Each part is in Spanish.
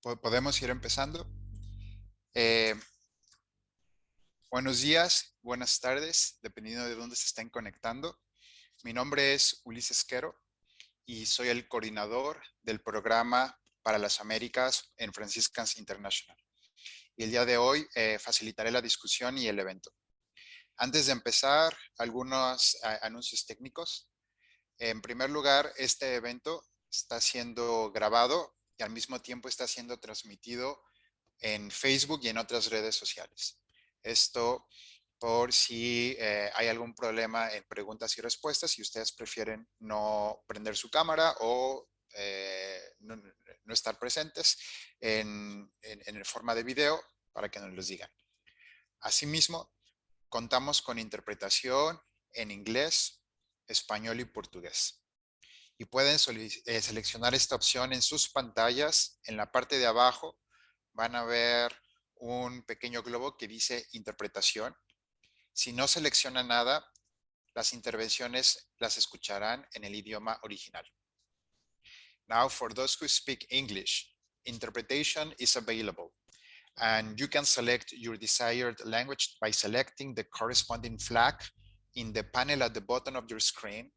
Podemos ir empezando. Eh, Buenos días, buenas tardes, dependiendo de dónde se estén conectando. Mi nombre es Ulises Quero y soy el coordinador del programa para las Américas en Franciscans International. Y el día de hoy facilitaré la discusión y el evento. Antes de empezar, algunos anuncios técnicos. En primer lugar, este evento está siendo grabado y al mismo tiempo está siendo transmitido en Facebook y en otras redes sociales. Esto por si hay algún problema en preguntas y respuestas, si ustedes prefieren no prender su cámara o no estar presentes en forma de video para que nos los digan. Asimismo, contamos con interpretación en inglés, español y portugués. Y pueden seleccionar esta opción en sus pantallas. En la parte de abajo van a ver un pequeño globo que dice interpretación. Si no selecciona nada, las intervenciones las escucharán en el idioma original. Now, for those who speak English, interpretation is available, and you can select your desired language by selecting the corresponding flag in the panel at the bottom of your screen.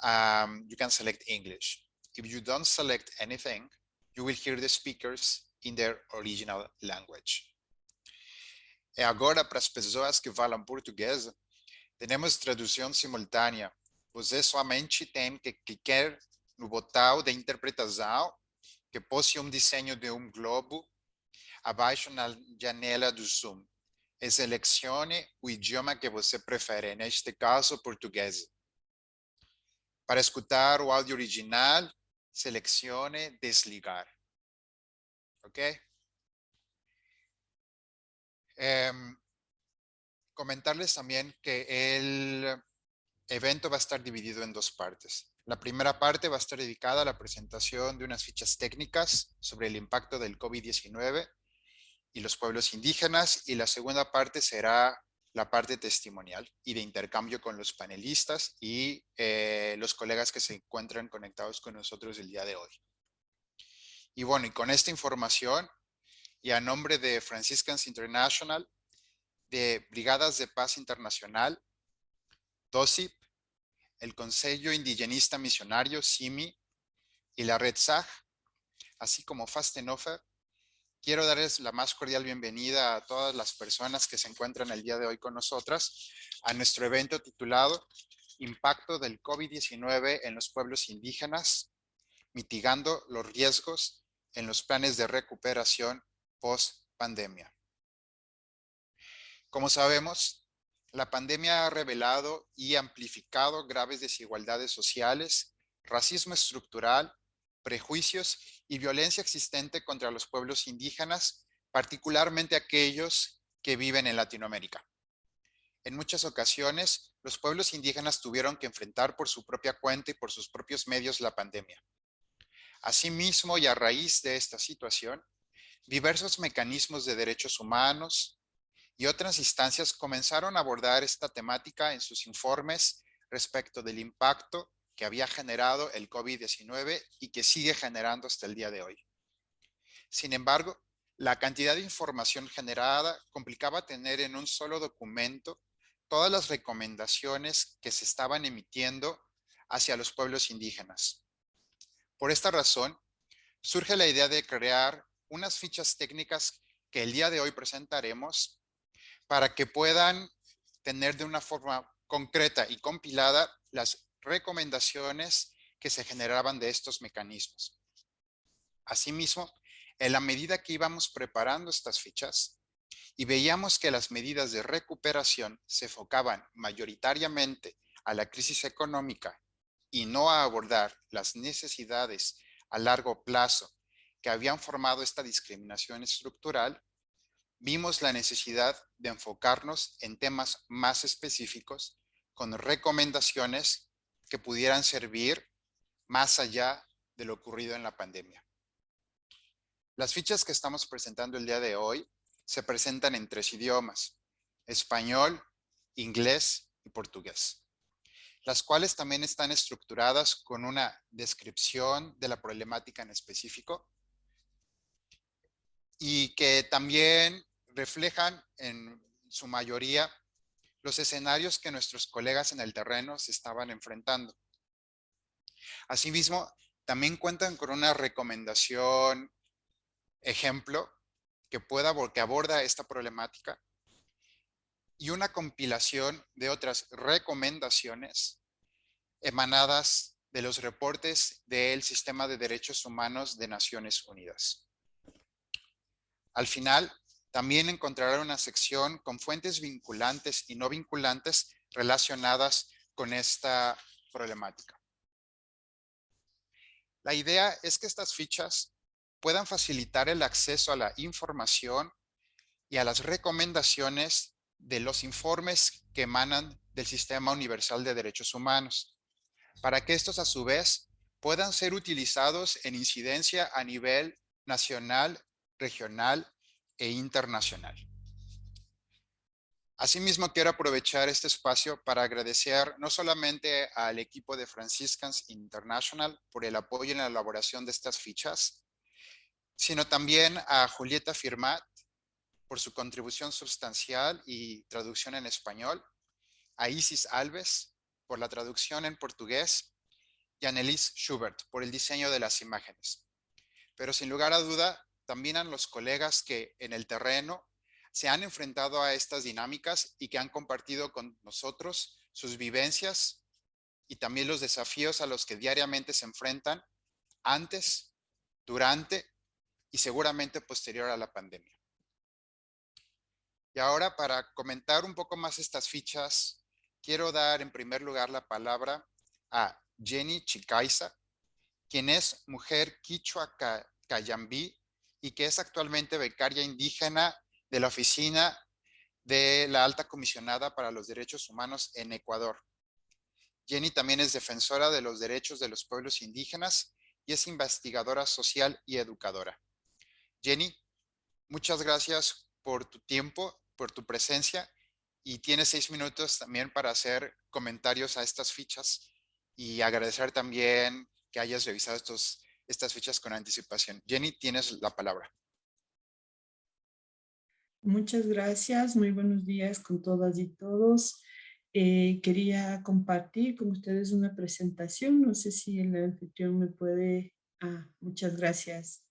You can select English. If you don't select anything, you will hear the speakers in their original language. E agora, para as pessoas que falam português, temos tradução simultânea. Você somente tem que clicar no botão de interpretação, que possui um desenho de um globo, abaixo na janela do Zoom. E selecione o idioma que você prefere, neste caso, português. Para escutar o áudio original, selecione desligar. ¿Ok? Comentarles también que el evento va a estar dividido en dos partes. La primera parte va a estar dedicada a la presentación de unas fichas técnicas sobre el impacto del COVID-19 y los pueblos indígenas, y la segunda parte será la parte testimonial y de intercambio con los panelistas y los colegas que se encuentran conectados con nosotros el día de hoy. Y bueno, y con esta información y a nombre de Franciscans International, de Brigadas de Paz Internacional, DOSIP, el Consejo Indigenista Misionario, CIMI, y la Red SAG, así como Fastenhofer, quiero darles la más cordial bienvenida a todas las personas que se encuentran el día de hoy con nosotras a nuestro evento titulado Impacto del COVID-19 en los pueblos indígenas, mitigando los riesgos en los planes de recuperación post-pandemia. Como sabemos, la pandemia ha revelado y amplificado graves desigualdades sociales, racismo estructural, prejuicios y violencia existente contra los pueblos indígenas, particularmente aquellos que viven en Latinoamérica. En muchas ocasiones, los pueblos indígenas tuvieron que enfrentar por su propia cuenta y por sus propios medios la pandemia. Asimismo, y a raíz de esta situación, diversos mecanismos de derechos humanos y otras instancias comenzaron a abordar esta temática en sus informes respecto del impacto que había generado el COVID-19 y que sigue generando hasta el día de hoy. Sin embargo, la cantidad de información generada complicaba tener en un solo documento todas las recomendaciones que se estaban emitiendo hacia los pueblos indígenas. Por esta razón, surge la idea de crear unas fichas técnicas que el día de hoy presentaremos para que puedan tener de una forma concreta y compilada las recomendaciones que se generaban de estos mecanismos. Asimismo, en la medida que íbamos preparando estas fichas y veíamos que las medidas de recuperación se enfocaban mayoritariamente a la crisis económica y no a abordar las necesidades a largo plazo que habían formado esta discriminación estructural, vimos la necesidad de enfocarnos en temas más específicos con recomendaciones que pudieran servir más allá de lo ocurrido en la pandemia. Las fichas que estamos presentando el día de hoy se presentan en 3 idiomas: español, inglés y portugués, las cuales también están estructuradas con una descripción de la problemática en específico, y que también reflejan en su mayoría los escenarios que nuestros colegas en el terreno se estaban enfrentando. Asimismo, también cuentan con una recomendación ejemplo que aborda esta problemática y una compilación de otras recomendaciones emanadas de los reportes del Sistema de Derechos Humanos de Naciones Unidas. Al final, también encontrarán una sección con fuentes vinculantes y no vinculantes relacionadas con esta problemática. La idea es que estas fichas puedan facilitar el acceso a la información y a las recomendaciones de los informes que emanan del Sistema Universal de Derechos Humanos, para que estos a su vez puedan ser utilizados en incidencia a nivel nacional, regional e internacional. Asimismo, quiero aprovechar este espacio para agradecer no solamente al equipo de Franciscans International por el apoyo en la elaboración de estas fichas, sino también a Julieta Firmat por su contribución sustancial y traducción en español, a Isis Alves por la traducción en portugués y a Annelise Schubert por el diseño de las imágenes. Pero sin lugar a duda, también a los colegas que en el terreno se han enfrentado a estas dinámicas y que han compartido con nosotros sus vivencias y también los desafíos a los que diariamente se enfrentan antes, durante y seguramente posterior a la pandemia. Y ahora, para comentar un poco más estas fichas, quiero dar en primer lugar la palabra a Jenny Chicaiza, quien es mujer quichua cayambí y que es actualmente becaria indígena de la Oficina de la Alta Comisionada para los Derechos Humanos en Ecuador. Jenny también es defensora de los derechos de los pueblos indígenas y es investigadora social y educadora. Jenny, muchas gracias por tu tiempo, por tu presencia, y tienes 6 minutos también para hacer comentarios a estas fichas y agradecer también que hayas revisado estas fichas con anticipación. Jenny, tienes la palabra. Muchas gracias, muy buenos días con todas y todos. Quería compartir con ustedes una presentación, no sé si el anfitrión me puede... muchas gracias.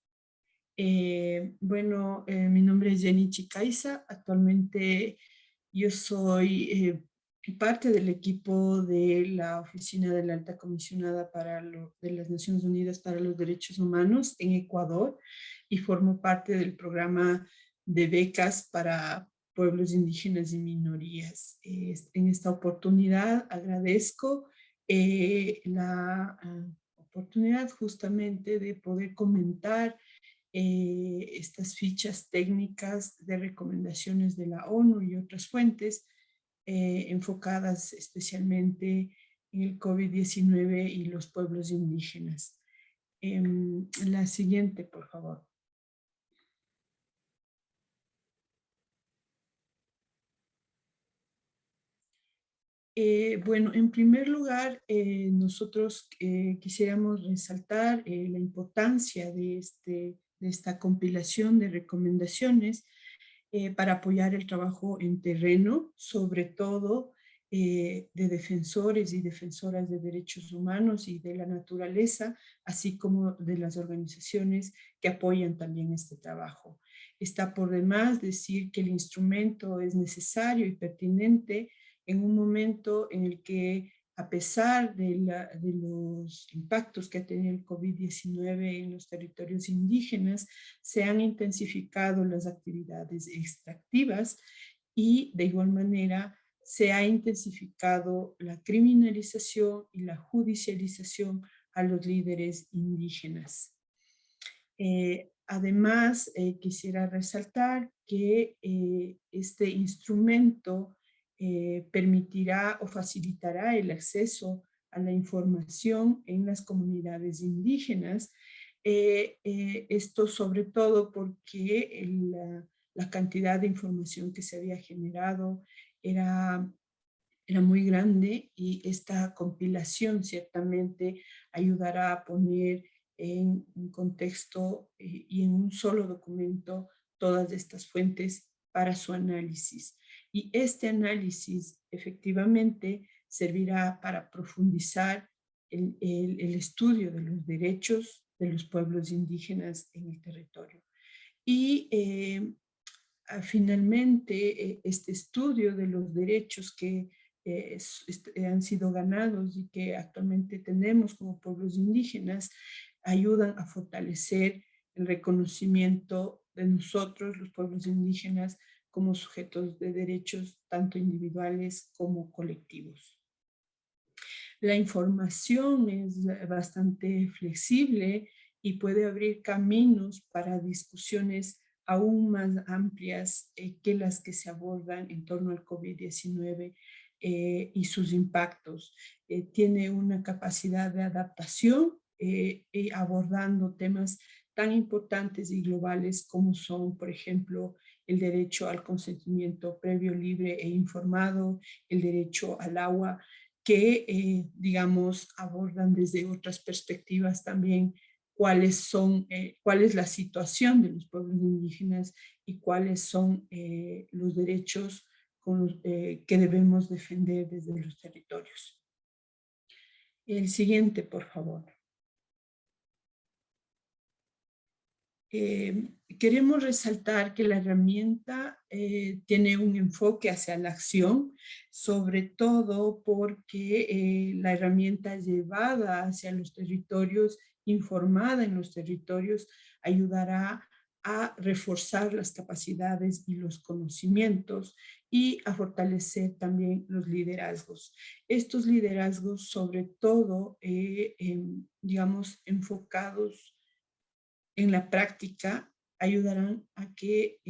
Mi nombre es Jenny Chicaiza, actualmente yo soy parte del equipo de la Oficina de la Alta Comisionada de las Naciones Unidas para los Derechos Humanos en Ecuador y formo parte del programa de becas para pueblos indígenas y minorías. En esta oportunidad agradezco la oportunidad justamente de poder comentar estas fichas técnicas de recomendaciones de la ONU y otras fuentes enfocadas especialmente en el COVID-19 y los pueblos indígenas. La siguiente, por favor. En primer lugar, nosotros quisiéramos resaltar la importancia de esta compilación de recomendaciones para apoyar el trabajo en terreno, sobre todo de defensores y defensoras de derechos humanos y de la naturaleza, así como de las organizaciones que apoyan también este trabajo. Está por demás decir que el instrumento es necesario y pertinente en un momento en el que, a pesar de los impactos que ha tenido el COVID-19 en los territorios indígenas, se han intensificado las actividades extractivas y, de igual manera, se ha intensificado la criminalización y la judicialización a los líderes indígenas. Además, quisiera resaltar que este instrumento permitirá o facilitará el acceso a la información en las comunidades indígenas. Esto sobre todo porque la cantidad de información que se había generado era muy grande y esta compilación ciertamente ayudará a poner en un contexto y en un solo documento todas estas fuentes para su análisis. Y este análisis efectivamente servirá para profundizar el estudio de los derechos de los pueblos indígenas en el territorio. Y finalmente, este estudio de los derechos que han sido ganados y que actualmente tenemos como pueblos indígenas, ayudan a fortalecer el reconocimiento de nosotros, los pueblos indígenas, como sujetos de derechos tanto individuales como colectivos. La información es bastante flexible y puede abrir caminos para discusiones aún más amplias que las que se abordan en torno al COVID-19 y sus impactos. Tiene una capacidad de adaptación abordando temas tan importantes y globales como son, por ejemplo, el derecho al consentimiento previo, libre e informado, el derecho al agua, que, digamos, abordan desde otras perspectivas también cuál es la situación de los pueblos indígenas y cuáles son los derechos que debemos defender desde los territorios. El siguiente, por favor. Queremos resaltar que la herramienta tiene un enfoque hacia la acción, sobre todo porque la herramienta llevada hacia los territorios, informada en los territorios, ayudará a reforzar las capacidades y los conocimientos y a fortalecer también los liderazgos. Estos liderazgos, sobre todo, digamos, enfocados en la práctica, ayudarán a que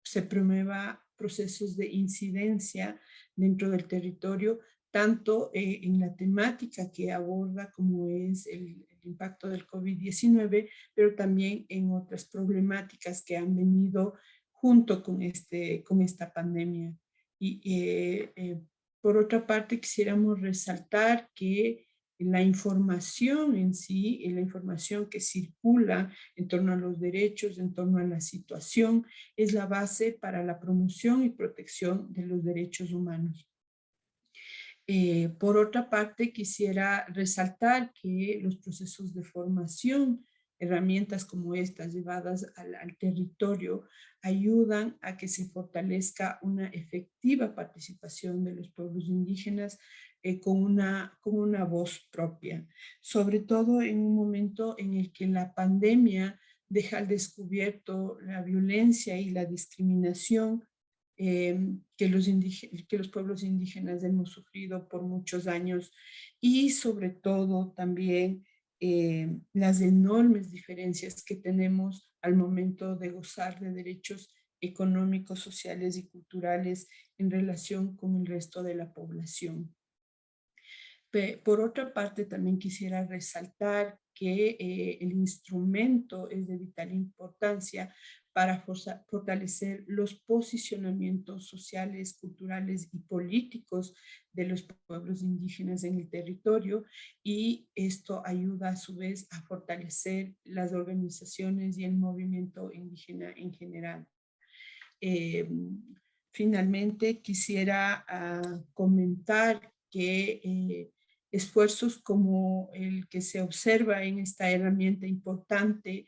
se promueva procesos de incidencia dentro del territorio, tanto en la temática que aborda como es el impacto del COVID-19, pero también en otras problemáticas que han venido junto con esta pandemia. Y por otra parte, quisiéramos resaltar que la información en sí, la información que circula en torno a los derechos, en torno a la situación, es la base para la promoción y protección de los derechos humanos. Por otra parte, quisiera resaltar que los procesos de formación, herramientas como estas llevadas al territorio, ayudan a que se fortalezca una efectiva participación de los pueblos indígenas con una voz propia, sobre todo en un momento en el que la pandemia deja al descubierto la violencia y la discriminación que los pueblos indígenas hemos sufrido por muchos años y sobre todo también las enormes diferencias que tenemos al momento de gozar de derechos económicos, sociales y culturales en relación con el resto de la población. Por otra parte, también quisiera resaltar que el instrumento es de vital importancia para fortalecer los posicionamientos sociales, culturales y políticos de los pueblos indígenas en el territorio, y esto ayuda a su vez a fortalecer las organizaciones y el movimiento indígena en general. Finalmente, quisiera comentar que esfuerzos como el que se observa en esta herramienta importante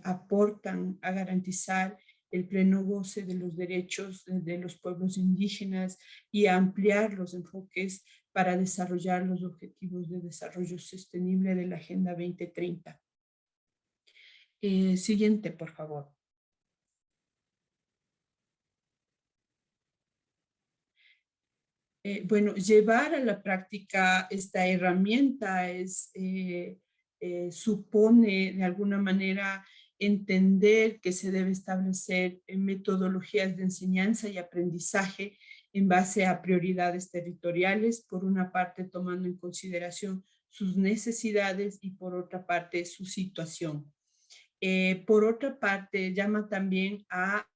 aportan a garantizar el pleno goce de los derechos de los pueblos indígenas y a ampliar los enfoques para desarrollar los objetivos de desarrollo sostenible de la Agenda 2030. Siguiente, por favor. Bueno, llevar a la práctica esta herramienta supone de alguna manera entender que se debe establecer metodologías de enseñanza y aprendizaje en base a prioridades territoriales, por una parte tomando en consideración sus necesidades y por otra parte su situación. Por otra parte, llama también a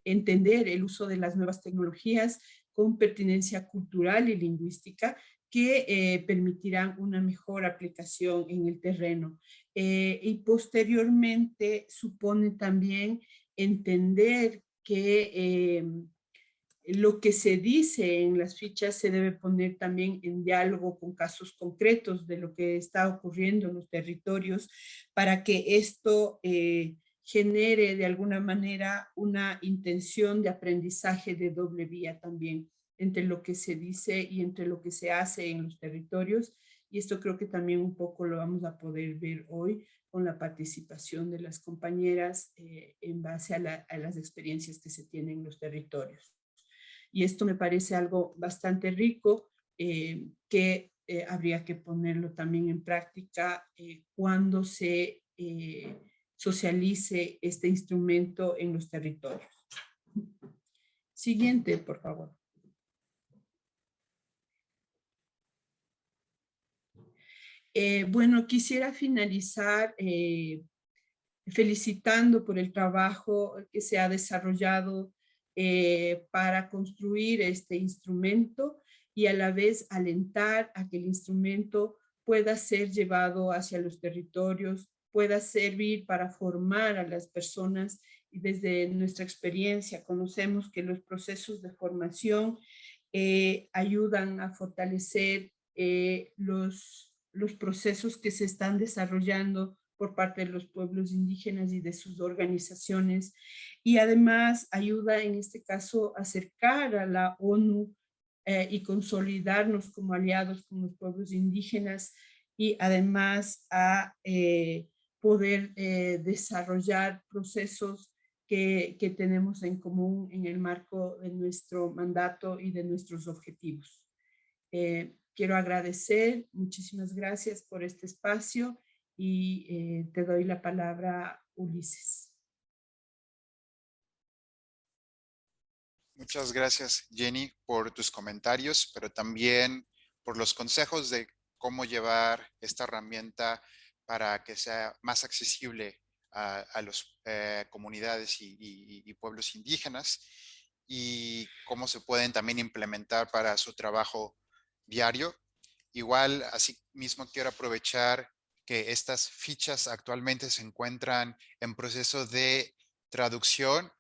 entender el uso de las nuevas tecnologías con pertinencia cultural y lingüística, que permitirán una mejor aplicación en el terreno. Y posteriormente supone también entender que lo que se dice en las fichas se debe poner también en diálogo con casos concretos de lo que está ocurriendo en los territorios para que esto genere de alguna manera una intención de aprendizaje de doble vía también entre lo que se dice y entre lo que se hace en los territorios. Y esto creo que también un poco lo vamos a poder ver hoy con la participación de las compañeras en base a las experiencias que se tienen en los territorios. Y esto me parece algo bastante rico que habría que ponerlo también en práctica cuando se socialice este instrumento en los territorios. Siguiente, por favor. Bueno, quisiera finalizar felicitando por el trabajo que se ha desarrollado para construir este instrumento y a la vez alentar a que el instrumento pueda ser llevado hacia los territorios, pueda servir para formar a las personas y desde nuestra experiencia conocemos que los procesos de formación ayudan a fortalecer los procesos que se están desarrollando por parte de los pueblos indígenas y de sus organizaciones, y además ayuda en este caso a acercar a la ONU y consolidarnos como aliados con los pueblos indígenas y además a poder desarrollar procesos que tenemos en común en el marco de nuestro mandato y de nuestros objetivos. Quiero agradecer, muchísimas gracias por este espacio y te doy la palabra, Ulises. Muchas gracias, Jenny, por tus comentarios, pero también por los consejos de cómo llevar esta herramienta para que sea más accesible a las comunidades y pueblos indígenas y cómo se pueden también implementar para su trabajo diario. Igual, así mismo quiero aprovechar que estas fichas actualmente se encuentran en proceso de traducción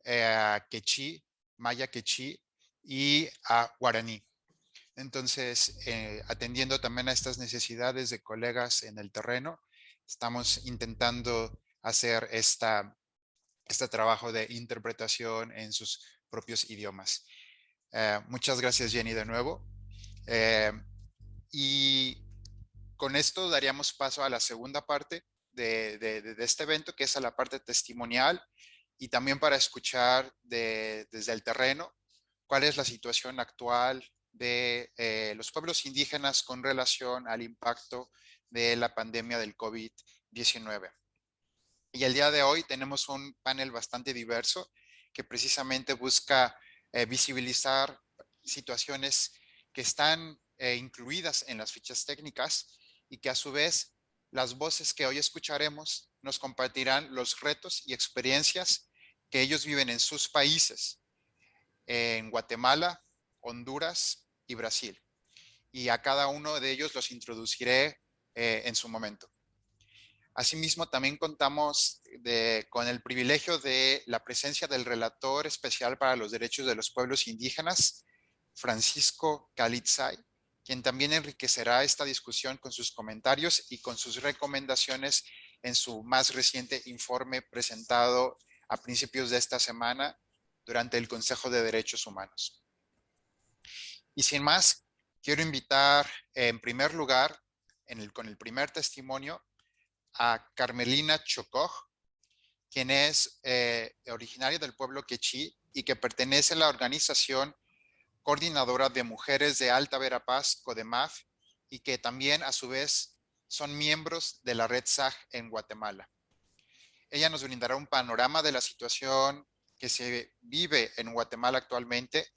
a quechí, maya quechí y a guaraní. Entonces, atendiendo también a estas necesidades de colegas en el terreno, estamos intentando hacer este trabajo de interpretación en sus propios idiomas. Muchas gracias, Jenny, de nuevo. Y con esto daríamos paso a la segunda parte de este evento, que es a la parte testimonial y también para escuchar desde el terreno cuál es la situación actual de los pueblos indígenas con relación al impacto de la pandemia del COVID-19. Y el día de hoy tenemos un panel bastante diverso que precisamente busca visibilizar situaciones que están incluidas en las fichas técnicas y que a su vez las voces que hoy escucharemos nos compartirán los retos y experiencias que ellos viven en sus países, en Guatemala, Honduras y Brasil. Y a cada uno de ellos los introduciré en su momento. Asimismo, también contamos con el privilegio de la presencia del relator especial para los derechos de los pueblos indígenas, Francisco Calitzay, quien también enriquecerá esta discusión con sus comentarios y con sus recomendaciones en su más reciente informe presentado a principios de esta semana durante el Consejo de Derechos Humanos. Y sin más, quiero invitar en primer lugar, con el primer testimonio, a Carmelina Chocoj, quien es originaria del pueblo quechí y que pertenece a la organización coordinadora de mujeres de Alta Verapaz, CODEMAF, y que también a su vez son miembros de la Red SAG en Guatemala. Ella nos brindará un panorama de la situación que se vive en Guatemala actualmente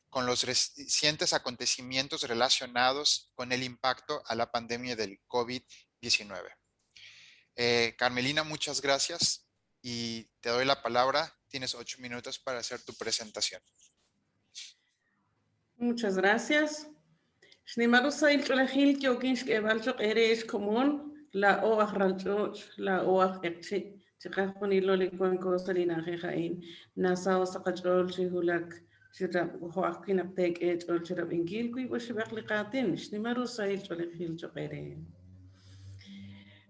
con los recientes acontecimientos relacionados con el impacto a la pandemia del COVID-19. Carmelina, muchas gracias y te doy la palabra. Tienes 8 minutos para hacer tu presentación. Muchas gracias. Shnimarusa il chulahil kyokinsh kebalchok eres común la oach ranchoch la oach ekchi chikahuni loli kwan kosalina jejain nasao sakachol chihulak chirap hoach kinaptek et ol chirap ingil kui boshibak likatin shnimarusa il chulahil chokere.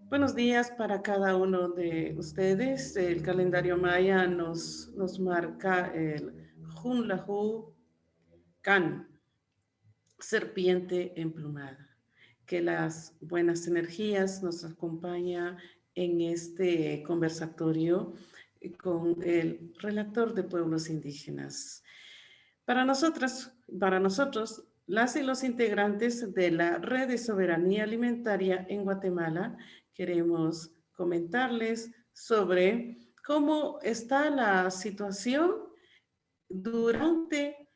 Buenos días para cada uno de ustedes. El calendario maya nos marca el Junlahu Kan, serpiente emplumada. Que las buenas energías nos acompañan en este conversatorio con el relator de pueblos indígenas. Para nosotros, las y los integrantes de la Red de Soberanía Alimentaria en Guatemala, queremos comentarles sobre cómo está la situación durante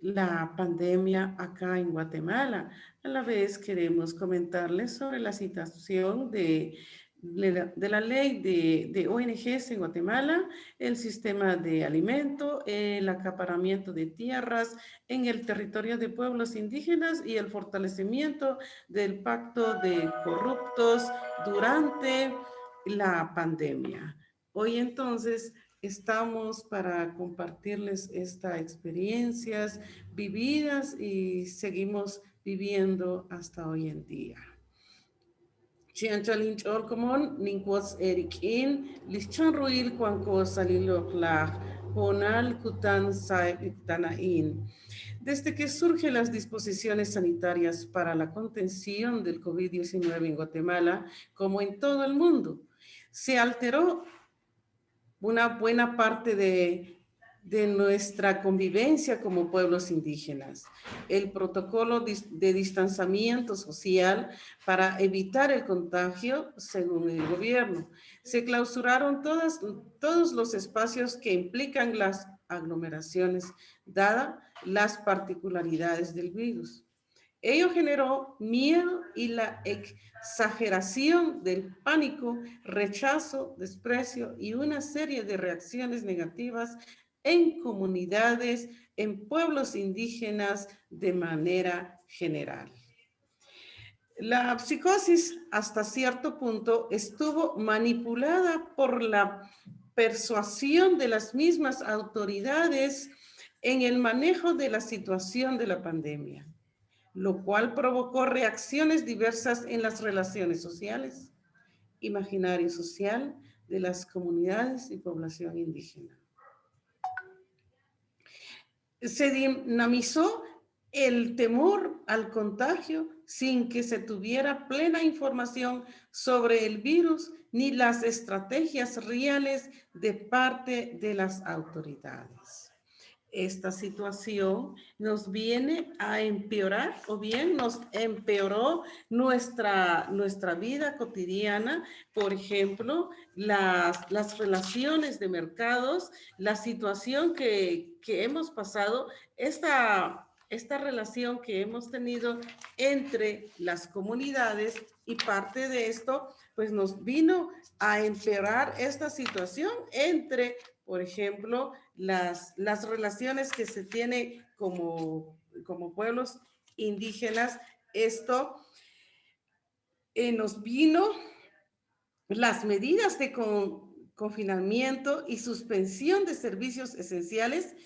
la pandemia acá en Guatemala. A la vez queremos comentarles sobre la situación de la ley de ONGs en Guatemala, el sistema de alimento, el acaparamiento de tierras en el territorio de pueblos indígenas y el fortalecimiento del pacto de corruptos durante la pandemia. Hoy entonces estamos para compartirles estas experiencias vividas y seguimos viviendo hasta hoy en día. Chianchalin Cholcomon, Ninquos Erikin, Lischan Ruil, Quanco Saliloclach, Honal Kutan Saitanain. Desde que surgen las disposiciones sanitarias para la contención del COVID-19 en Guatemala, como en todo el mundo, se alteró una buena parte de nuestra convivencia como pueblos indígenas. El protocolo de distanciamiento social para evitar el contagio, según el gobierno. Se clausuraron todos los espacios que implican las aglomeraciones, dadas las particularidades del virus. Ello generó miedo y la exageración del pánico, rechazo, desprecio y una serie de reacciones negativas en comunidades, en pueblos indígenas de manera general. La psicosis hasta cierto punto estuvo manipulada por la persuasión de las mismas autoridades en el manejo de la situación de la pandemia, lo cual provocó reacciones diversas en las relaciones sociales, imaginario social de las comunidades y población indígena. Se dinamizó el temor al contagio sin que se tuviera plena información sobre el virus ni las estrategias reales de parte de las autoridades. Esta situación nos viene a empeorar o bien nos empeoró nuestra vida cotidiana. Por ejemplo, las relaciones de mercados, la situación que hemos pasado, esta relación que hemos tenido entre las comunidades, y parte de esto pues nos vino a empeorar esta situación entre, por ejemplo, las relaciones que se tiene como pueblos indígenas. Esto nos vino las medidas de confinamiento y suspensión de servicios esenciales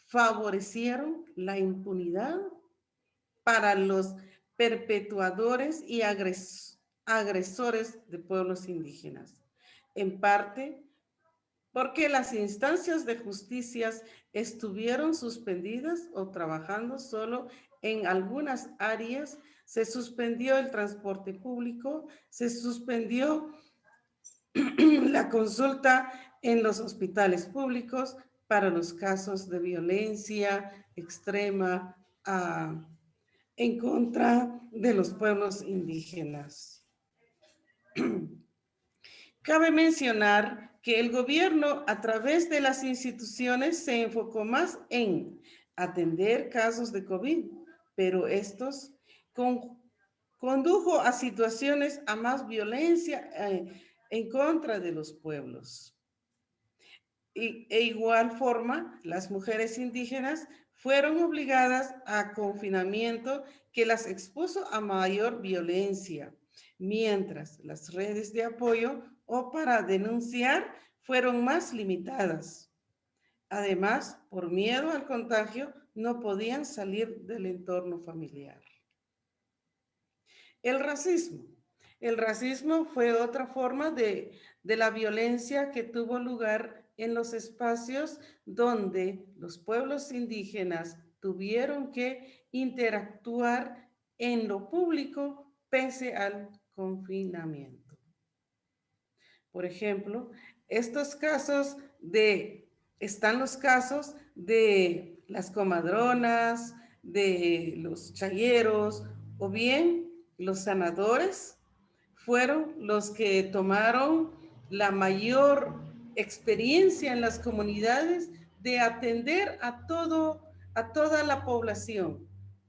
favorecieron la impunidad para los perpetuadores y agresores de pueblos indígenas. En parte, porque las instancias de justicia estuvieron suspendidas o trabajando solo en algunas áreas, se suspendió el transporte público, se suspendió la consulta en los hospitales públicos para los casos de violencia extrema en contra de los pueblos indígenas. Cabe mencionar que el gobierno, a través de las instituciones, se enfocó más en atender casos de COVID, pero estos condujo a situaciones a más violencia en contra de los pueblos. E igual forma, las mujeres indígenas fueron obligadas a confinamiento que las expuso a mayor violencia, mientras las redes de apoyo o para denunciar fueron más limitadas. Además, por miedo al contagio, no podían salir del entorno familiar. El racismo. El racismo fue otra forma de la violencia que tuvo lugar en los espacios donde los pueblos indígenas tuvieron que interactuar en lo público pese al confinamiento. Por ejemplo, están los casos de las comadronas, de los chayeros o bien los sanadores fueron los que tomaron la mayor experiencia en las comunidades de atender a toda la población.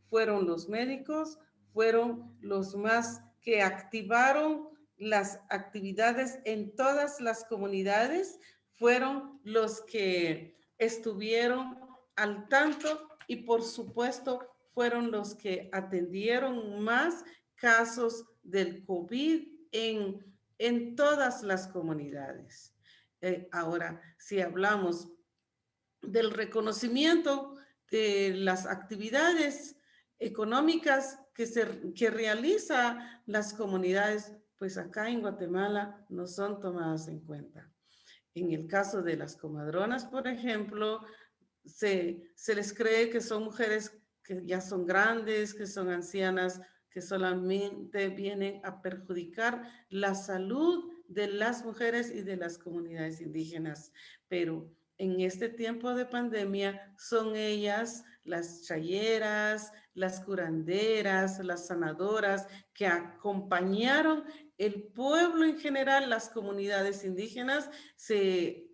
Fueron los médicos, fueron los más que activaron las actividades en todas las comunidades, fueron los que estuvieron al tanto y por supuesto fueron los que atendieron más casos del COVID en todas las comunidades. Ahora, si hablamos del reconocimiento de las actividades económicas que realiza las comunidades, pues acá en Guatemala no son tomadas en cuenta. En el caso de las comadronas, por ejemplo, se les cree que son mujeres que ya son grandes, que son ancianas, que solamente vienen a perjudicar la salud de las mujeres y de las comunidades indígenas. Pero en este tiempo de pandemia son ellas, las chayeras, las curanderas, las sanadoras, que acompañaron el pueblo en general, las comunidades indígenas, se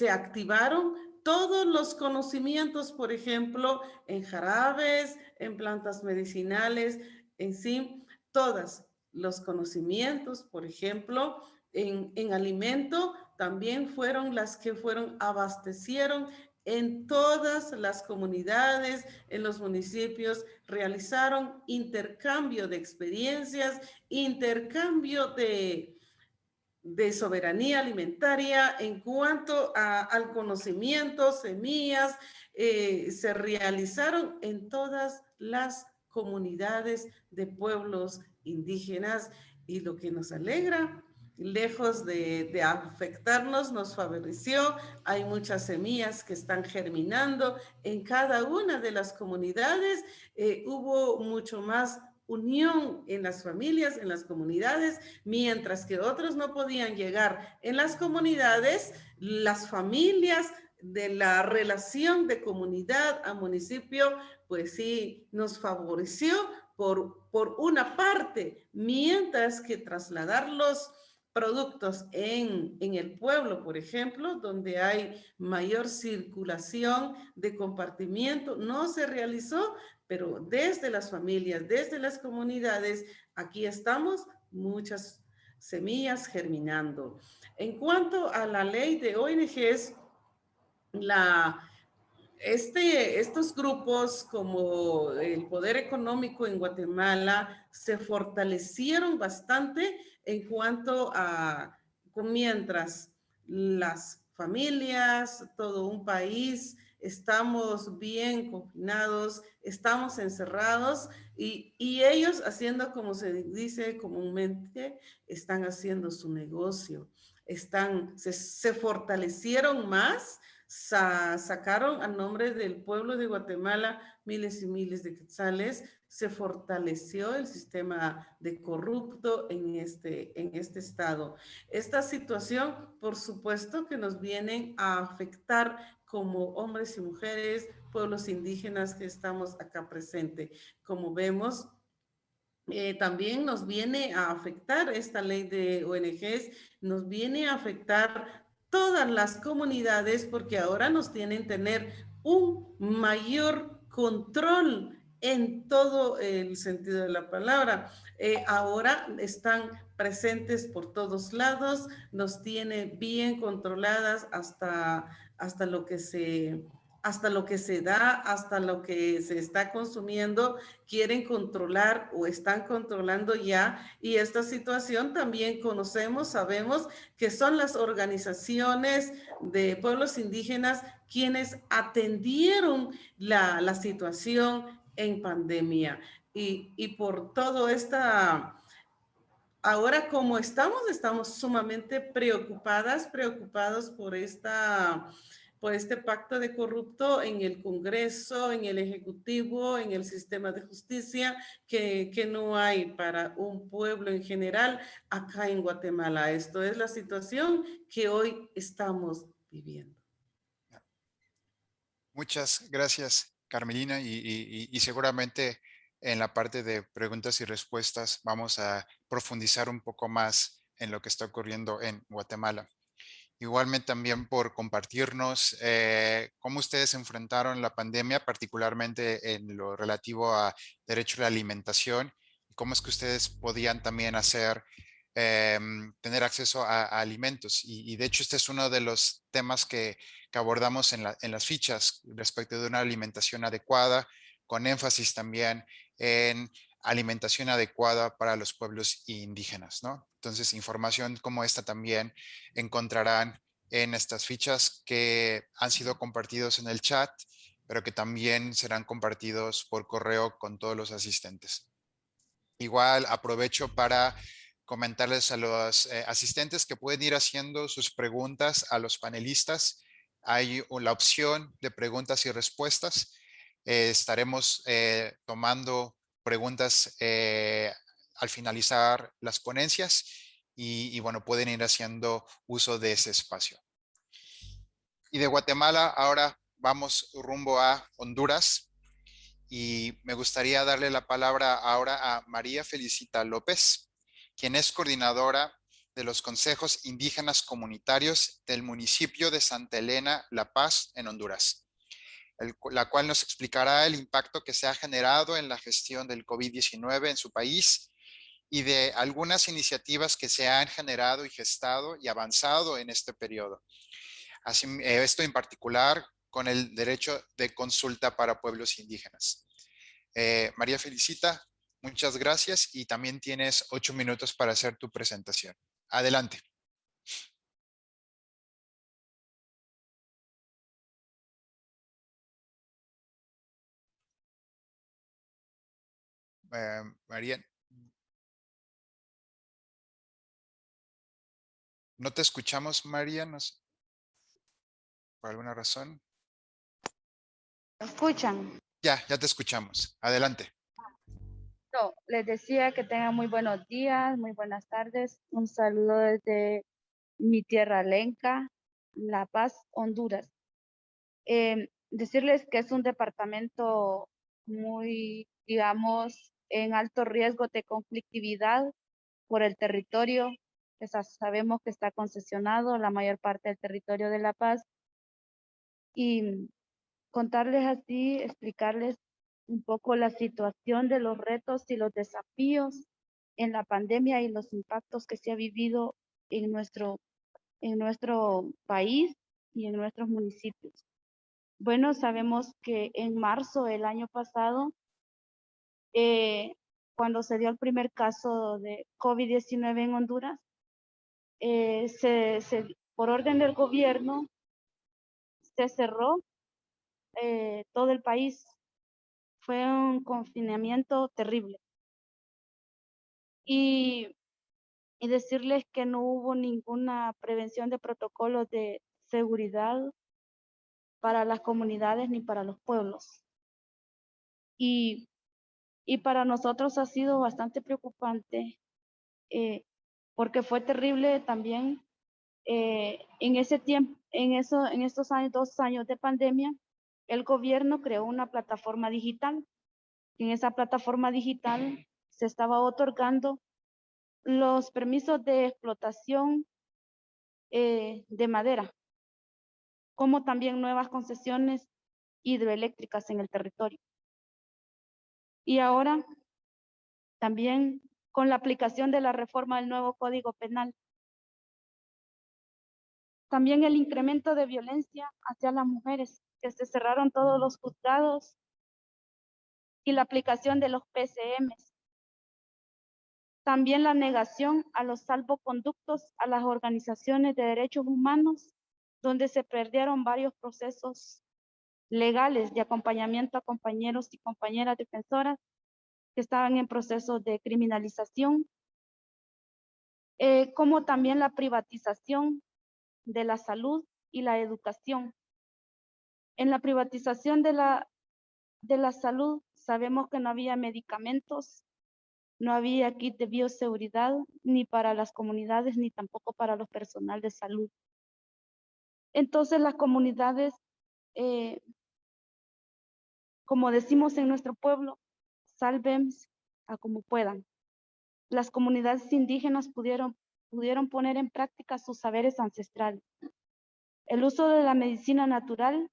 activaron todos los conocimientos, por ejemplo, en jarabes, en plantas medicinales, en sí, todos los conocimientos, por ejemplo, en alimento, también fueron las que abastecieron en todas las comunidades, en los municipios, realizaron intercambio de experiencias, intercambio de soberanía alimentaria en cuanto al conocimiento, semillas, se realizaron en todas las comunidades de pueblos indígenas y lo que nos alegra, lejos de afectarnos, nos favoreció. Hay muchas semillas que están germinando en cada una de las comunidades. Hubo mucho más unión en las familias, en las comunidades, mientras que otros no podían llegar en las comunidades, las familias de la relación de comunidad a municipio, pues sí, nos favoreció por una parte, mientras que trasladar los productos en el pueblo, por ejemplo, donde hay mayor circulación de compartimiento, no se realizó, pero desde las familias, desde las comunidades, aquí estamos, muchas semillas germinando. En cuanto a la ley de ONGs, estos grupos como el poder económico en Guatemala se fortalecieron bastante en cuanto a mientras las familias, todo un país, estamos bien confinados, estamos encerrados y ellos haciendo, como se dice comúnmente, están haciendo su negocio, se fortalecieron más, sacaron a nombre del pueblo de Guatemala miles y miles de quetzales, se fortaleció el sistema de corrupto en este estado. Esta situación, por supuesto, que nos viene a afectar como hombres y mujeres, pueblos indígenas que estamos acá presentes. Como vemos, también nos viene a afectar esta ley de ONGs, nos viene a afectar todas las comunidades porque ahora nos tienen que tener un mayor control en todo el sentido de la palabra. Ahora están presentes por todos lados, nos tiene bien controladas hasta lo que se hasta lo que se da, hasta lo que se está consumiendo, quieren controlar o están controlando ya. Y esta situación también conocemos, sabemos que son las organizaciones de pueblos indígenas quienes atendieron la situación en pandemia. Y por todo esta... Ahora, como estamos sumamente preocupados por este pacto de corrupto en el Congreso, en el Ejecutivo, en el sistema de justicia, que no hay para un pueblo en general acá en Guatemala. Esto es la situación que hoy estamos viviendo. Muchas gracias, Carmelina, y seguramente en la parte de preguntas y respuestas vamos a profundizar un poco más en lo que está ocurriendo en Guatemala. Igualmente también por compartirnos cómo ustedes enfrentaron la pandemia, particularmente en lo relativo a derecho a la alimentación, y cómo es que ustedes podían también tener acceso a alimentos. Y de hecho este es uno de los temas que abordamos en las fichas respecto de una alimentación adecuada, con énfasis también en alimentación adecuada para los pueblos indígenas, ¿no? Entonces, información como esta también encontrarán en estas fichas que han sido compartidos en el chat, pero que también serán compartidos por correo con todos los asistentes. Igual aprovecho para comentarles a los asistentes que pueden ir haciendo sus preguntas a los panelistas. Hay la opción de preguntas y respuestas. Estaremos tomando preguntas al finalizar las ponencias y bueno, pueden ir haciendo uso de ese espacio. Y de Guatemala ahora vamos rumbo a Honduras. Y me gustaría darle la palabra ahora a María Felicita López, quien es coordinadora de los consejos indígenas comunitarios del municipio de Santa Elena, La Paz, en Honduras, la cual nos explicará el impacto que se ha generado en la gestión del COVID-19 en su país y de algunas iniciativas que se han generado y gestado y avanzado en este periodo. Así, esto en particular con el derecho de consulta para pueblos indígenas. María Felicita, muchas gracias y también tienes 8 minutos para hacer tu presentación. Adelante. María, no te escuchamos, María, no sé, por alguna razón. ¿Me escuchan? Ya te escuchamos. Adelante. No, les decía que tengan muy buenos días, muy buenas tardes. Un saludo desde mi tierra lenca, La Paz, Honduras. Decirles que es un departamento muy, digamos, en alto riesgo de conflictividad por el territorio. Sabemos que está concesionado la mayor parte del territorio de La Paz. Y contarles así, explicarles un poco la situación de los retos y los desafíos en la pandemia y los impactos que se ha vivido en nuestro país y en nuestros municipios. Bueno, sabemos que en marzo del año pasado, cuando se dio el primer caso de COVID-19 en Honduras, por orden del gobierno, se cerró todo el país. Fue un confinamiento terrible. Y decirles que no hubo ninguna prevención de protocolos de seguridad para las comunidades ni para los pueblos. Y para nosotros ha sido bastante preocupante porque fue terrible también en ese tiempo, en estos años, 2 años de pandemia, el gobierno creó una plataforma digital. En esa plataforma digital se estaba otorgando los permisos de explotación de madera, como también nuevas concesiones hidroeléctricas en el territorio. Y ahora también con la aplicación de la reforma del nuevo Código Penal, también el incremento de violencia hacia las mujeres que se cerraron todos los juzgados y la aplicación de los PCMs. También la negación a los salvoconductos a las organizaciones de derechos humanos, donde se perdieron varios procesos legales de acompañamiento a compañeros y compañeras defensoras que estaban en proceso de criminalización, como también la privatización de la salud y la educación. En la privatización de la salud sabemos que no había medicamentos, no había kit de bioseguridad ni para las comunidades ni tampoco para los personal de salud. Entonces las comunidades, como decimos en nuestro pueblo, sálvense a como puedan. Las comunidades indígenas pudieron poner en práctica sus saberes ancestrales. El uso de la medicina natural,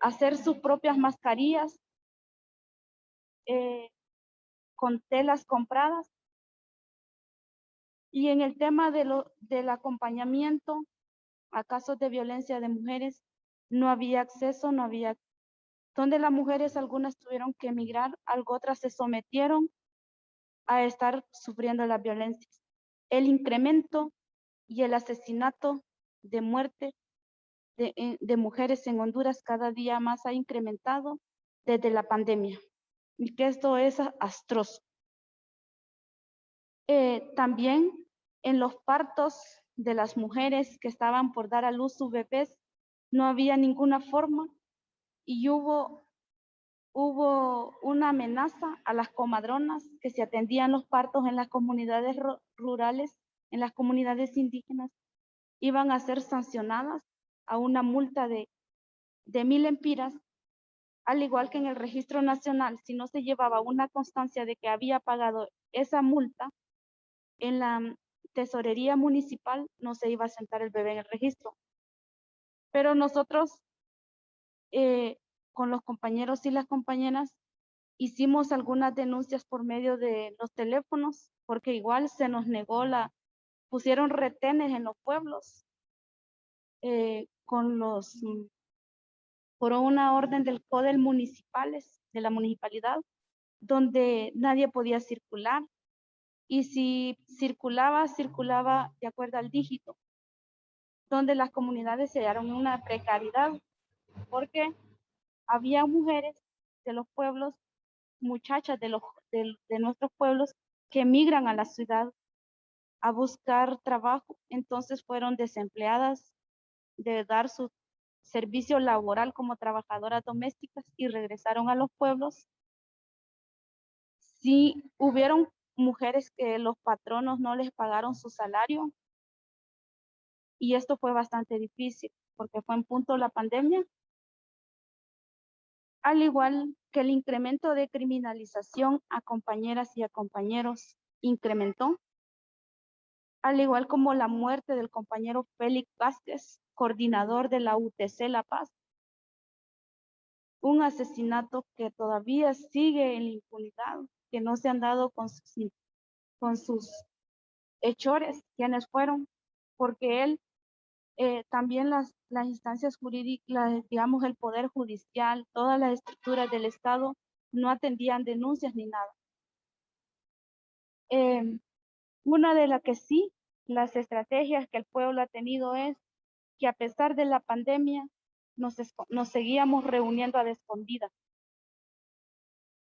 hacer sus propias mascarillas con telas compradas. Y en el tema del acompañamiento a casos de violencia de mujeres, no había acceso, donde las mujeres algunas tuvieron que emigrar, otras se sometieron a estar sufriendo las violencias. El incremento y el asesinato de muerte de mujeres en Honduras cada día más ha incrementado desde la pandemia, y que esto es astroso. También en los partos de las mujeres que estaban por dar a luz sus bebés, no había ninguna forma y hubo una amenaza a las comadronas que se atendían los partos en las comunidades rurales, en las comunidades indígenas, iban a ser sancionadas a una multa de 1,000 lempiras, al igual que en el registro nacional, si no se llevaba una constancia de que había pagado esa multa, en la tesorería municipal no se iba a sentar el bebé en el registro. Pero nosotros, con los compañeros y las compañeras, hicimos algunas denuncias por medio de los teléfonos, porque igual se nos negó pusieron retenes en los pueblos, por una orden del CODEL municipales, de la municipalidad, donde nadie podía circular. Y si circulaba de acuerdo al dígito, donde las comunidades se hallaron en una precariedad, porque había mujeres de los pueblos, muchachas de nuestros pueblos, que emigran a la ciudad a buscar trabajo, entonces fueron desempleadas de dar su servicio laboral como trabajadoras domésticas y regresaron a los pueblos. Sí, hubieron mujeres que los patronos no les pagaron su salario, y esto fue bastante difícil porque fue en punto la pandemia, al igual que el incremento de criminalización a compañeras y a compañeros incrementó, al igual como la muerte del compañero Félix Vázquez, coordinador de la UTC La Paz, un asesinato que todavía sigue en la impunidad, que no se han dado con sus hechores, quienes fueron, porque él, también las instancias jurídicas, digamos el poder judicial, todas las estructuras del Estado no atendían denuncias ni nada. Una de las que sí, las estrategias que el pueblo ha tenido es que a pesar de la pandemia, nos seguíamos reuniendo a escondidas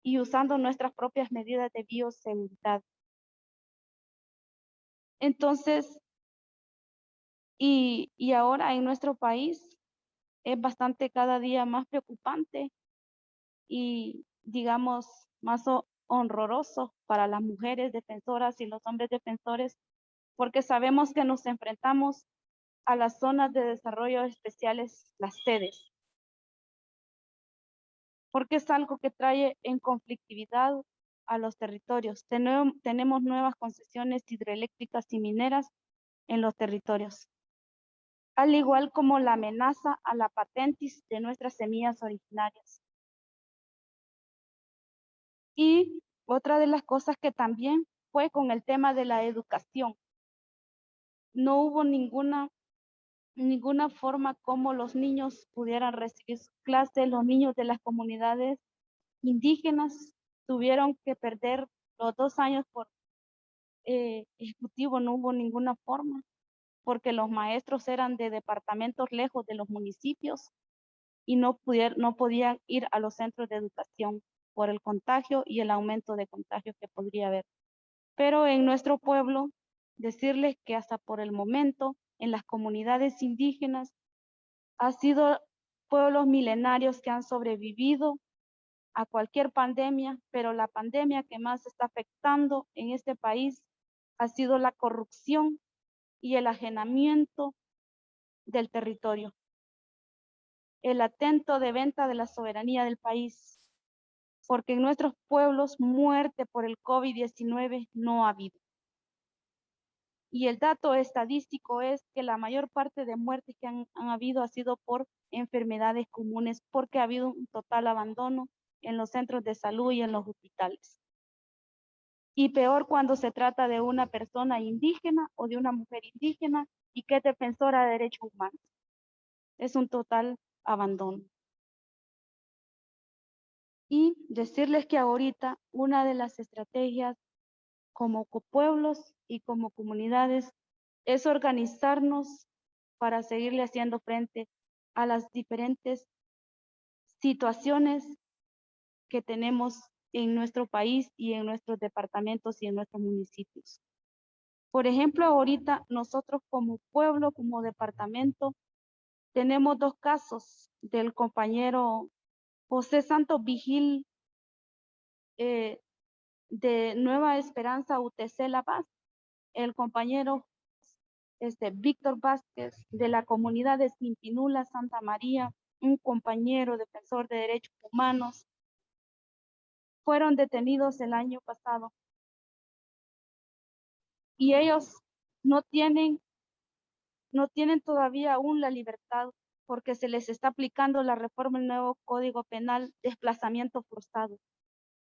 y usando nuestras propias medidas de bioseguridad. Entonces, y ahora en nuestro país es bastante cada día más preocupante y, digamos, más honroso para las mujeres defensoras y los hombres defensores, porque sabemos que nos enfrentamos a las zonas de desarrollo especiales, las sedes, porque es algo que trae en conflictividad a los territorios. Tenemos nuevas concesiones hidroeléctricas y mineras en los territorios, al igual como la amenaza a la patentis de nuestras semillas originarias. Y otra de las cosas que también fue con el tema de la educación. No hubo ninguna ninguna forma como los niños pudieran recibir sus clases. Los niños de las comunidades indígenas tuvieron que perder los 2 años por ejecutivo, no hubo ninguna forma, porque los maestros eran de departamentos lejos de los municipios y no podían ir a los centros de educación por el contagio y el aumento de contagios que podría haber. Pero en nuestro pueblo, decirles que hasta por el momento, en las comunidades indígenas, ha sido pueblos milenarios que han sobrevivido a cualquier pandemia, pero la pandemia que más está afectando en este país ha sido la corrupción y el ajenamiento del territorio, el atento de venta de la soberanía del país, porque en nuestros pueblos muerte por el COVID-19 no ha habido. Y el dato estadístico es que la mayor parte de muertes que han habido ha sido por enfermedades comunes, porque ha habido un total abandono en los centros de salud y en los hospitales. Y peor cuando se trata de una persona indígena o de una mujer indígena y que es defensora de derechos humanos. Es un total abandono. Y decirles que ahorita una de las estrategias como pueblos y como comunidades es organizarnos para seguirle haciendo frente a las diferentes situaciones que tenemos en nuestro país y en nuestros departamentos y en nuestros municipios. Por ejemplo, ahorita nosotros como pueblo, como departamento, tenemos 2 casos del compañero José Santos Vigil de Nueva Esperanza UTC La Paz, el compañero Víctor Vázquez de la comunidad de Simpinula, Santa María, un compañero defensor de derechos humanos, fueron detenidos el año pasado y ellos no tienen todavía aún la libertad porque se les está aplicando la reforma del nuevo Código Penal, desplazamiento forzado,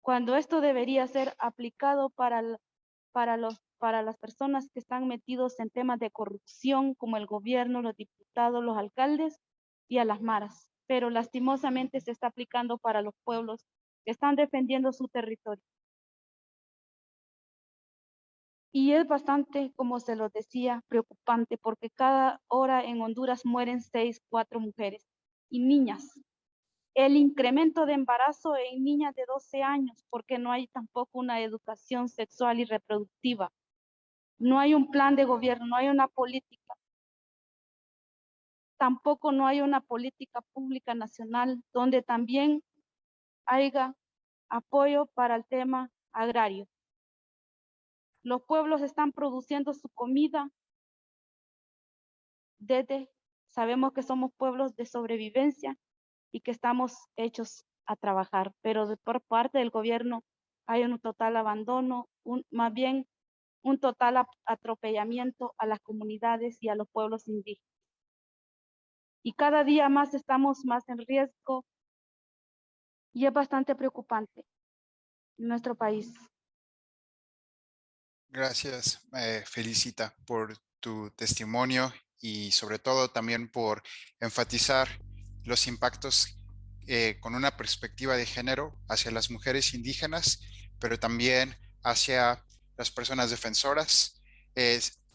cuando esto debería ser aplicado para las personas que están metidos en temas de corrupción, como el gobierno, los diputados, los alcaldes y a las maras. Pero lastimosamente se está aplicando para los pueblos que están defendiendo su territorio. Y es bastante, como se lo decía, preocupante porque cada hora en Honduras mueren 6, 4 mujeres y niñas. El incremento de embarazo en niñas de 12 años porque no hay tampoco una educación sexual y reproductiva. No hay un plan de gobierno, no hay una política. Tampoco no hay una política pública nacional donde también haya apoyo para el tema agrario. Los pueblos están produciendo su comida sabemos que somos pueblos de sobrevivencia y que estamos hechos a trabajar, pero por parte del gobierno hay un total abandono, más bien un total atropellamiento a las comunidades y a los pueblos indígenas. Y cada día más estamos más en riesgo y es bastante preocupante en nuestro país. Gracias, Felicita, por tu testimonio y sobre todo también por enfatizar los impactos con una perspectiva de género hacia las mujeres indígenas, pero también hacia las personas defensoras.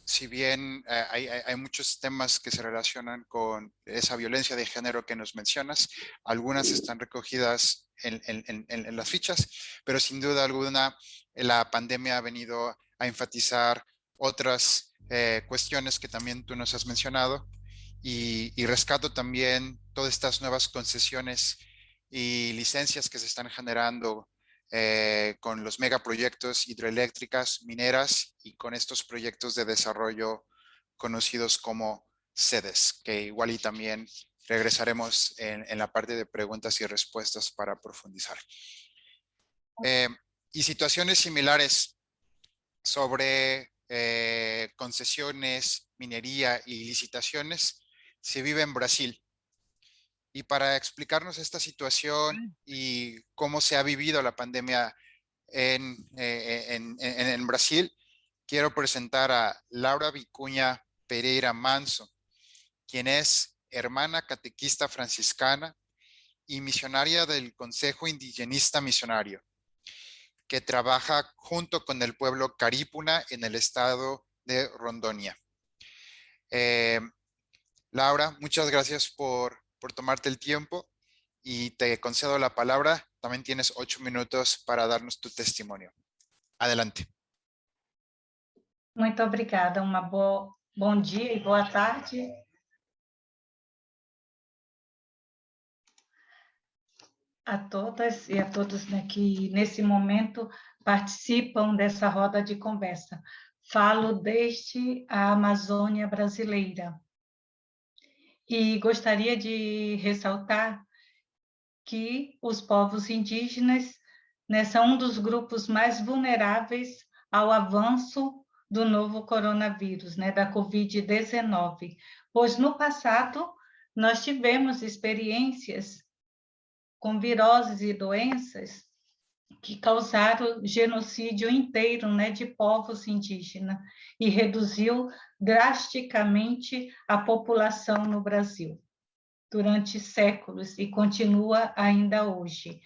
Si bien hay muchos temas que se relacionan con esa violencia de género que nos mencionas, algunas están recogidas en las fichas, pero sin duda alguna la pandemia ha venido a enfatizar otras cuestiones que también tú nos has mencionado y rescato también todas estas nuevas concesiones y licencias que se están generando con los megaproyectos hidroeléctricas, mineras y con estos proyectos de desarrollo conocidos como sedes, que igual y también regresaremos en la parte de preguntas y respuestas para profundizar. Y situaciones similares sobre concesiones, minería y licitaciones se vive en Brasil. Y para explicarnos esta situación y cómo se ha vivido la pandemia en Brasil, quiero presentar a Laura Vicuña Pereira Manso, quien es hermana catequista franciscana y misionaria del Consejo Indigenista Misionario, que trabaja junto con el pueblo carípuna en el estado de Rondônia. Laura, muchas gracias por tomarte el tiempo y te concedo la palabra. También tienes 8 minutos para darnos tu testimonio. Adelante. Muito obrigada. Bom dia e boa tarde. A todas e a todos, né, que nesse momento participam dessa roda de conversa. Falo desde a Amazônia brasileira. E gostaria de ressaltar que os povos indígenas, né, são um dos grupos mais vulneráveis ao avanço do novo coronavírus, né, da Covid-19, pois no passado nós tivemos experiências com viroses e doenças que causaram genocídio inteiro, né, de povos indígenas e reduziu drasticamente a população no Brasil durante séculos e continua ainda hoje.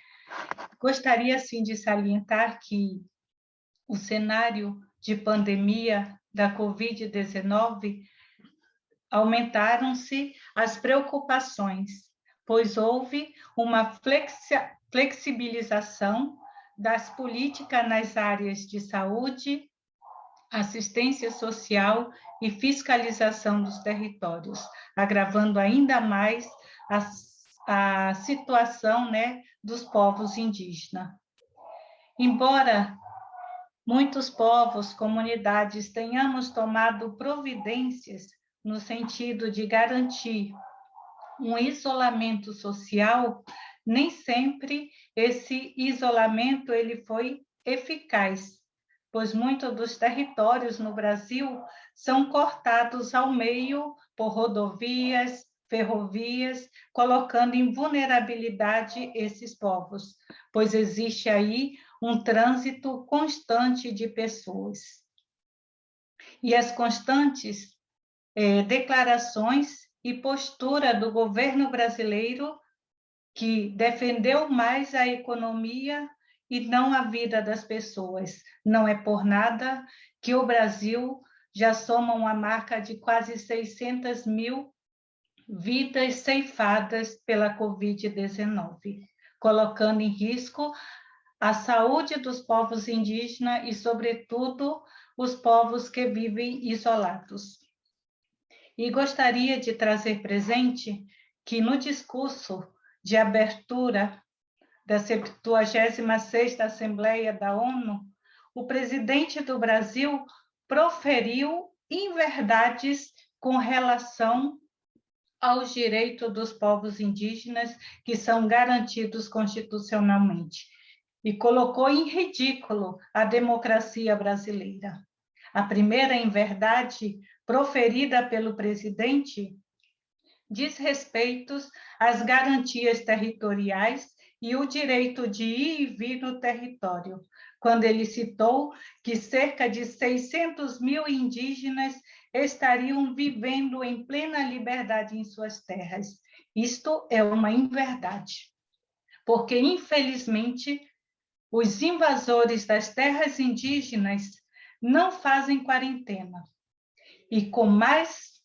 Gostaria, sim, de salientar que o cenário de pandemia da Covid-19 aumentaram-se as preocupações, pois houve uma flexibilização das políticas nas áreas de saúde, assistência social e fiscalização dos territórios, agravando ainda mais a situação, né, dos povos indígenas. Embora muitos povos, comunidades, tenhamos tomado providências no sentido de garantir um isolamento social, nem sempre esse isolamento ele foi eficaz, pois muitos dos territórios no Brasil são cortados ao meio por rodovias, ferrovias, colocando em vulnerabilidade esses povos, pois existe aí um trânsito constante de pessoas. E as constantes declarações e postura do governo brasileiro, que defendeu mais a economia e não a vida das pessoas. Não é por nada que o Brasil já soma uma marca de quase 600 mil vidas ceifadas pela Covid-19, colocando em risco a saúde dos povos indígenas e, sobretudo, os povos que vivem isolados. E gostaria de trazer presente que no discurso de abertura da 76ª Assembleia da ONU, o presidente do Brasil proferiu inverdades com relação aos direitos dos povos indígenas que são garantidos constitucionalmente e colocou em ridículo a democracia brasileira. A primeira inverdade proferida pelo presidente diz respeito às garantias territoriais e o direito de ir e vir no território, quando ele citou que cerca de 600 mil indígenas estariam vivendo em plena liberdade em suas terras. Isto é uma inverdade, porque, infelizmente, os invasores das terras indígenas não fazem quarentena e, com mais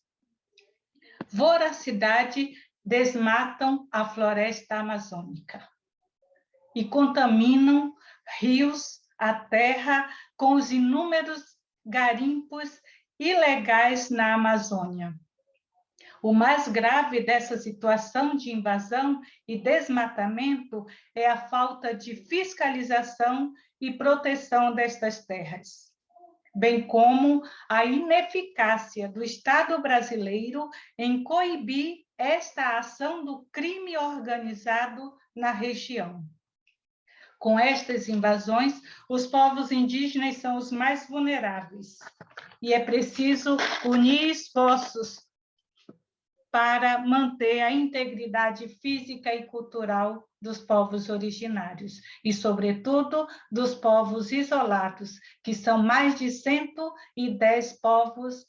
voracidade, desmatam a floresta amazônica e contaminam rios, a terra, com os inúmeros garimpos ilegais na Amazônia. O mais grave dessa situação de invasão e desmatamento é a falta de fiscalização e proteção destas terras, bem como a ineficácia do Estado brasileiro em coibir esta ação do crime organizado na região. Com estas invasões, os povos indígenas são os mais vulneráveis e é preciso unir esforços para manter a integridade física e cultural dos povos originários e, sobretudo, dos povos isolados, que são mais de 110 povos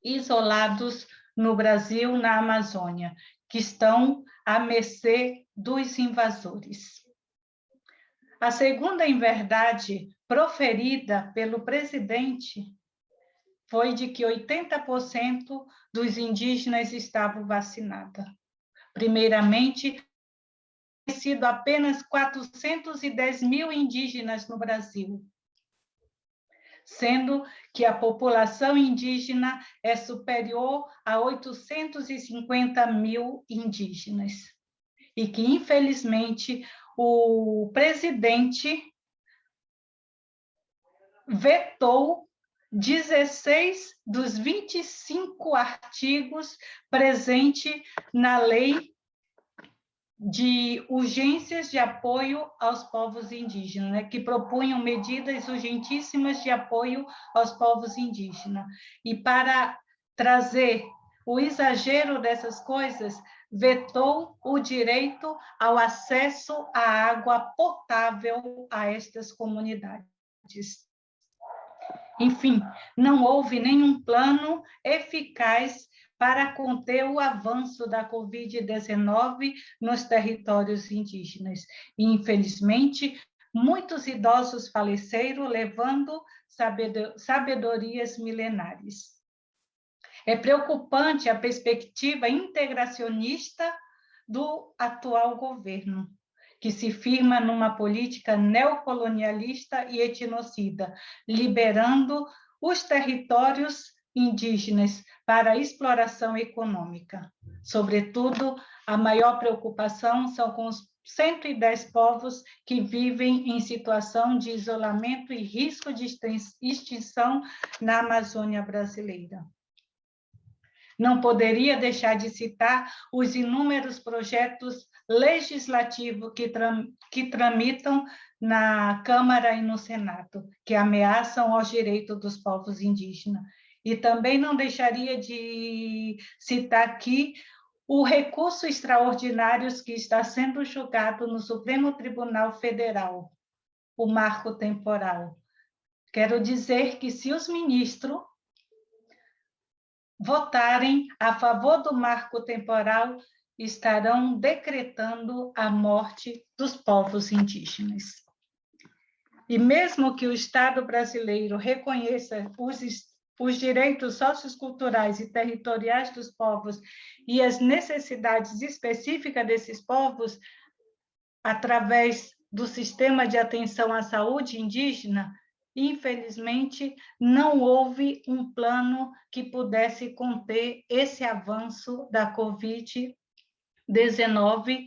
isolados no Brasil, na Amazônia, que estão à mercê dos invasores. A segunda inverdade proferida pelo presidente foi de que 80% dos indígenas estavam vacinados. Primeiramente, sido apenas 410 mil indígenas no Brasil, sendo que a população indígena é superior a 850 mil indígenas. E que, infelizmente, o presidente vetou 16 dos 25 artigos presentes na lei de urgências de apoio aos povos indígenas, né, que propunham medidas urgentíssimas de apoio aos povos indígenas. E para trazer o exagero dessas coisas, vetou o direito ao acesso à água potável a estas comunidades. Enfim, não houve nenhum plano eficaz para conter o avanço da Covid-19 nos territórios indígenas. E, infelizmente, muitos idosos faleceram, levando sabedorias milenares. É preocupante a perspectiva integracionista do atual governo, que se firma numa política neocolonialista e etnocida, liberando os territórios indígenas para a exploração econômica. Sobretudo, a maior preocupação são com os 110 povos que vivem em situação de isolamento e risco de extinção na Amazônia brasileira. Não poderia deixar de citar os inúmeros projetos legislativos que tramitam na Câmara e no Senado, que ameaçam aos direitos dos povos indígenas. E também não deixaria de citar aqui o recurso extraordinário que está sendo julgado no Supremo Tribunal Federal, o marco temporal. Quero dizer que se os ministros votarem a favor do marco temporal, estarão decretando a morte dos povos indígenas. E mesmo que o Estado brasileiro reconheça os direitos socioculturais e territoriais dos povos e as necessidades específicas desses povos, através do sistema de atenção à saúde indígena, infelizmente, não houve um plano que pudesse conter esse avanço da Covid-19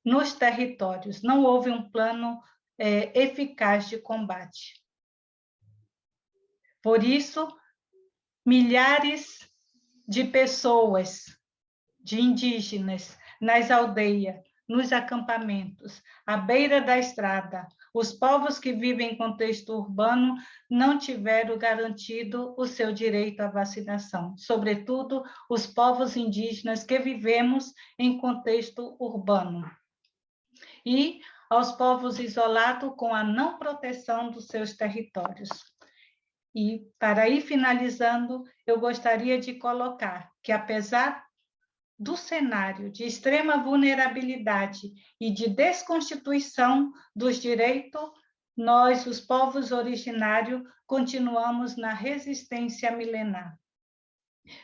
nos territórios. Não houve um plano eficaz de combate. Por isso, milhares de pessoas, de indígenas, nas aldeias, nos acampamentos, à beira da estrada, os povos que vivem em contexto urbano não tiveram garantido o seu direito à vacinação, sobretudo os povos indígenas que vivemos em contexto urbano. E aos povos isolados com a não proteção dos seus territórios. E, para ir finalizando, eu gostaria de colocar que, apesar do cenário de extrema vulnerabilidade e de desconstituição dos direitos, nós, os povos originários, continuamos na resistência milenar.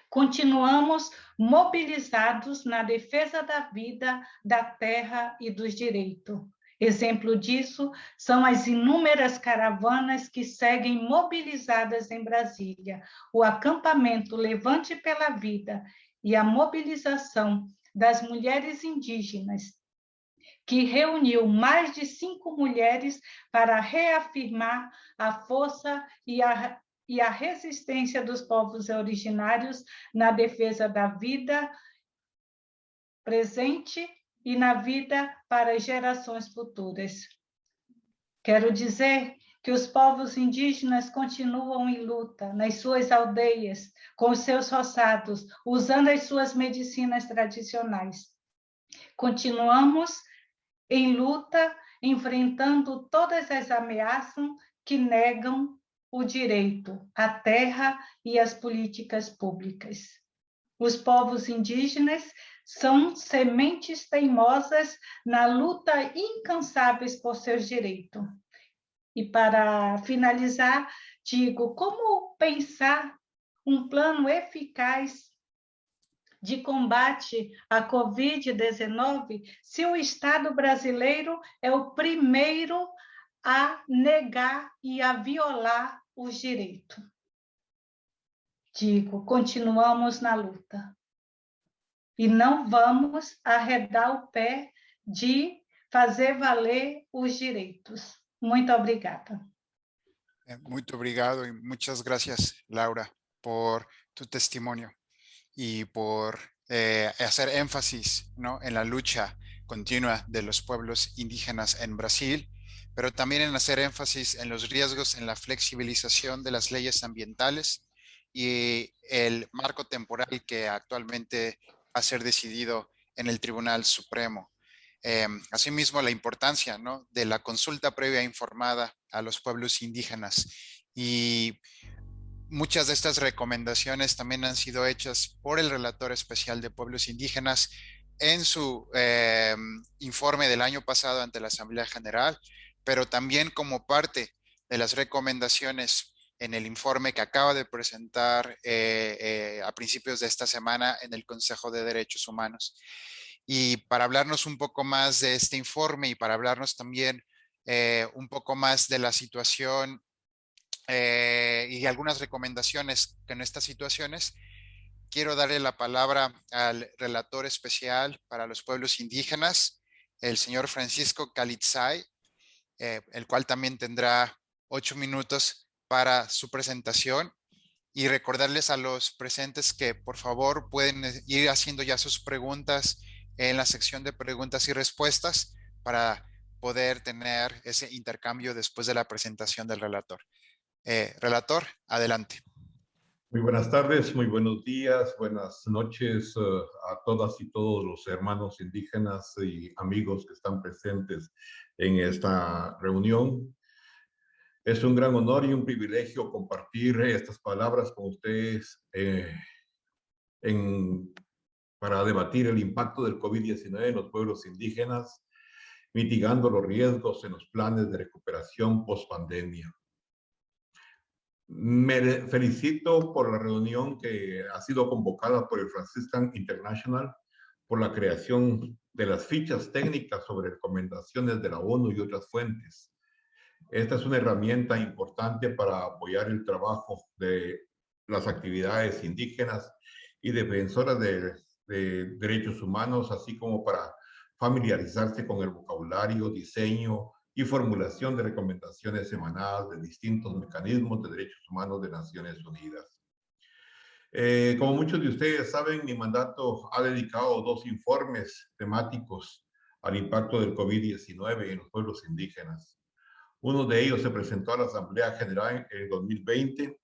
Continuamos mobilizados na defesa da vida, da terra e dos direitos. Exemplo disso são as inúmeras caravanas que seguem mobilizadas em Brasília, o acampamento Levante pela Vida e a mobilização das mulheres indígenas, que reuniu mais de 5 mulheres para reafirmar a força e a resistência dos povos originários na defesa da vida presente e na vida para as gerações futuras. Quero dizer que os povos indígenas continuam em luta nas suas aldeias, com os seus roçados, usando as suas medicinas tradicionais. Continuamos em luta, enfrentando todas as ameaças que negam o direito à terra e às políticas públicas. Os povos indígenas são sementes teimosas na luta incansáveis por seus direitos. E para finalizar, digo, como pensar um plano eficaz de combate à Covid-19 se o Estado brasileiro é o primeiro a negar e a violar os direitos? Digo, continuamos na luta. E não vamos arredar o pé de fazer valer os direitos. Muito obrigada. Muito obrigado y muchas gracias, Laura, por tu testimonio y por hacer énfasis, ¿no?, en la lucha continua de los pueblos indígenas en Brasil, pero también en hacer énfasis en los riesgos en la flexibilización de las leyes ambientales y el marco temporal que actualmente va a ser decidido en el Tribunal Supremo. Asimismo, la importancia, ¿no?, de la consulta previa informada a los pueblos indígenas. Y muchas de estas recomendaciones también han sido hechas por el relator especial de pueblos indígenas en su informe del año pasado ante la Asamblea General, pero también como parte de las recomendaciones en el informe que acaba de presentar a principios de esta semana en el Consejo de Derechos Humanos. Y para hablarnos un poco más de este informe y para hablarnos también un poco más de la situación y algunas recomendaciones en estas situaciones, quiero darle la palabra al relator especial para los pueblos indígenas, el señor Francisco Calitzay, el cual también tendrá 8 minutos para su presentación. Y recordarles a los presentes que por favor pueden ir haciendo ya sus preguntas en la sección de preguntas y respuestas para poder tener ese intercambio después de la presentación del relator. Relator, adelante. Muy buenas tardes, muy buenos días, buenas noches a todas y todos los hermanos indígenas y amigos que están presentes en esta reunión. Es un gran honor y un privilegio compartir estas palabras con ustedes para debatir el impacto del COVID-19 en los pueblos indígenas, mitigando los riesgos en los planes de recuperación post-pandemia. Me felicito por la reunión que ha sido convocada por el Franciscan International por la creación de las fichas técnicas sobre recomendaciones de la ONU y otras fuentes. Esta es una herramienta importante para apoyar el trabajo de las actividades indígenas y defensoras de derechos humanos, así como para familiarizarse con el vocabulario, diseño y formulación de recomendaciones emanadas de distintos mecanismos de derechos humanos de Naciones Unidas. Como muchos de ustedes saben, mi mandato ha dedicado 2 informes temáticos al impacto del COVID-19 en los pueblos indígenas. Uno de ellos se presentó a la Asamblea General en el 2020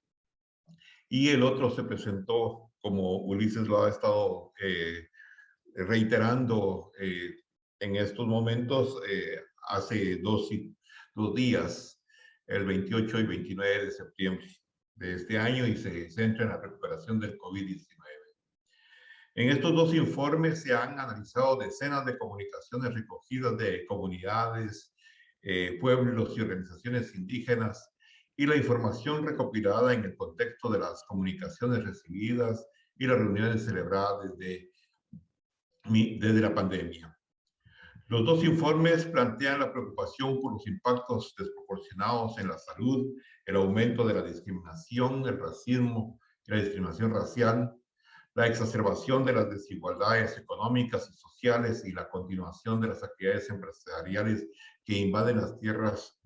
y el otro se presentó, como Ulises lo ha estado reiterando en estos momentos, hace 2 días, el 28 y 29 de septiembre de este año, y se centra en la recuperación del COVID-19. En estos 2 informes se han analizado decenas de comunicaciones recogidas de comunidades, pueblos y organizaciones indígenas, y la información recopilada en el contexto de las comunicaciones recibidas y las reuniones celebradas desde la pandemia. Los 2 informes plantean la preocupación por los impactos desproporcionados en la salud, el aumento de la discriminación, el racismo y la discriminación racial, la exacerbación de las desigualdades económicas y sociales y la continuación de las actividades empresariales que invaden las tierras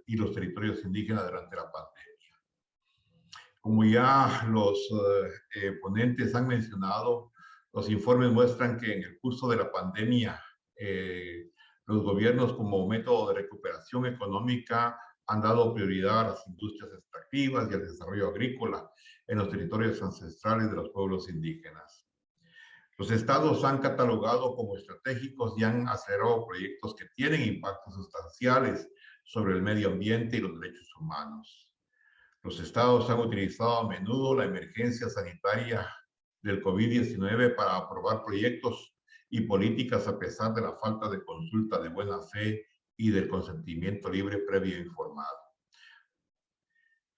y los territorios indígenas durante la pandemia. Como ya los ponentes han mencionado, los informes muestran que en el curso de la pandemia, los gobiernos como método de recuperación económica han dado prioridad a las industrias extractivas y al desarrollo agrícola en los territorios ancestrales de los pueblos indígenas. Los estados han catalogado como estratégicos y han acelerado proyectos que tienen impactos sustanciales sobre el medio ambiente y los derechos humanos. Los estados han utilizado a menudo la emergencia sanitaria del COVID-19 para aprobar proyectos y políticas a pesar de la falta de consulta de buena fe y del consentimiento libre previo e informado.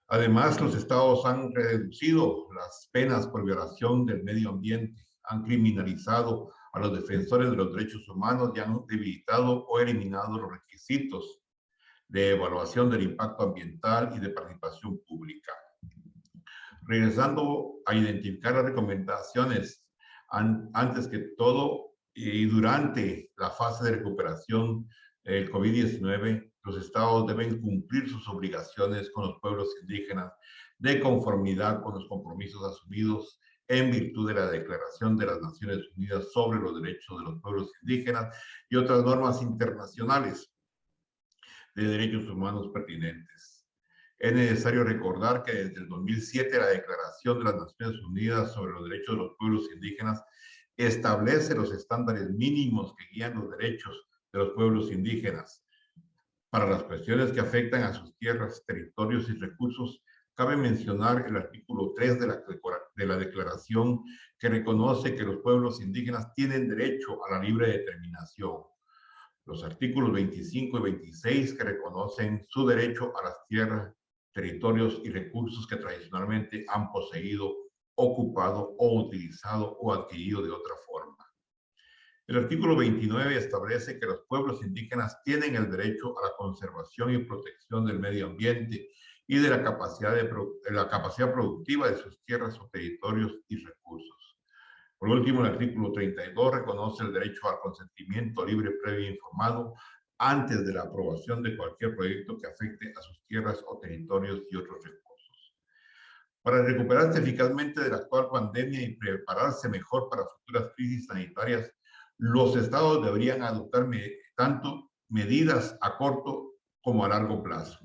Además, los estados han reducido las penas por violación del medio ambiente, han criminalizado a los defensores de los derechos humanos y han debilitado o eliminado los requisitos de evaluación del impacto ambiental y de participación pública. Regresando a identificar las recomendaciones, antes que todo y durante la fase de recuperación del COVID-19, los estados deben cumplir sus obligaciones con los pueblos indígenas de conformidad con los compromisos asumidos en virtud de la Declaración de las Naciones Unidas sobre los Derechos de los Pueblos Indígenas y otras normas internacionales de derechos humanos pertinentes. Es necesario recordar que desde el 2007 la Declaración de las Naciones Unidas sobre los Derechos de los Pueblos Indígenas establece los estándares mínimos que guían los derechos de los pueblos indígenas. Para las cuestiones que afectan a sus tierras, territorios y recursos, cabe mencionar el artículo 3 de la Declaración, que reconoce que los pueblos indígenas tienen derecho a la libre determinación. Los artículos 25 y 26 que reconocen su derecho a las tierras, territorios y recursos que tradicionalmente han poseído, ocupado o utilizado o adquirido de otra forma. El artículo 29 establece que los pueblos indígenas tienen el derecho a la conservación y protección del medio ambiente y de la capacidad productiva de sus tierras o territorios y recursos. Por último, el artículo 32 reconoce el derecho al consentimiento libre, previo e informado antes de la aprobación de cualquier proyecto que afecte a sus tierras o territorios y otros recursos. Para recuperarse eficazmente de la actual pandemia y prepararse mejor para futuras crisis sanitarias, los estados deberían adoptar tanto medidas a corto como a largo plazo.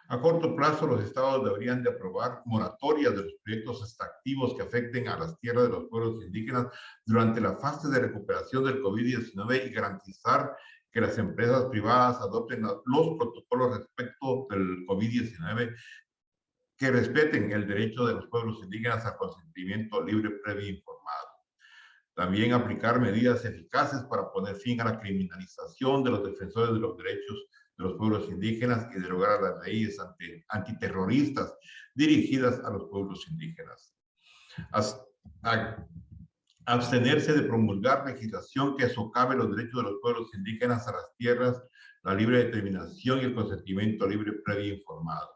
A corto plazo, los estados deberían de aprobar moratorias de los proyectos extractivos que afecten a las tierras de los pueblos indígenas durante la fase de recuperación del COVID-19 y garantizar que las empresas privadas adopten los protocolos respecto del COVID-19 que respeten el derecho de los pueblos indígenas al consentimiento libre, previo e informado. También aplicar medidas eficaces para poner fin a la criminalización de los defensores de los derechos de los pueblos indígenas y derogar las leyes antiterroristas dirigidas a los pueblos indígenas. Abstenerse de promulgar legislación que socave los derechos de los pueblos indígenas a las tierras, la libre determinación y el consentimiento libre, previo e informado.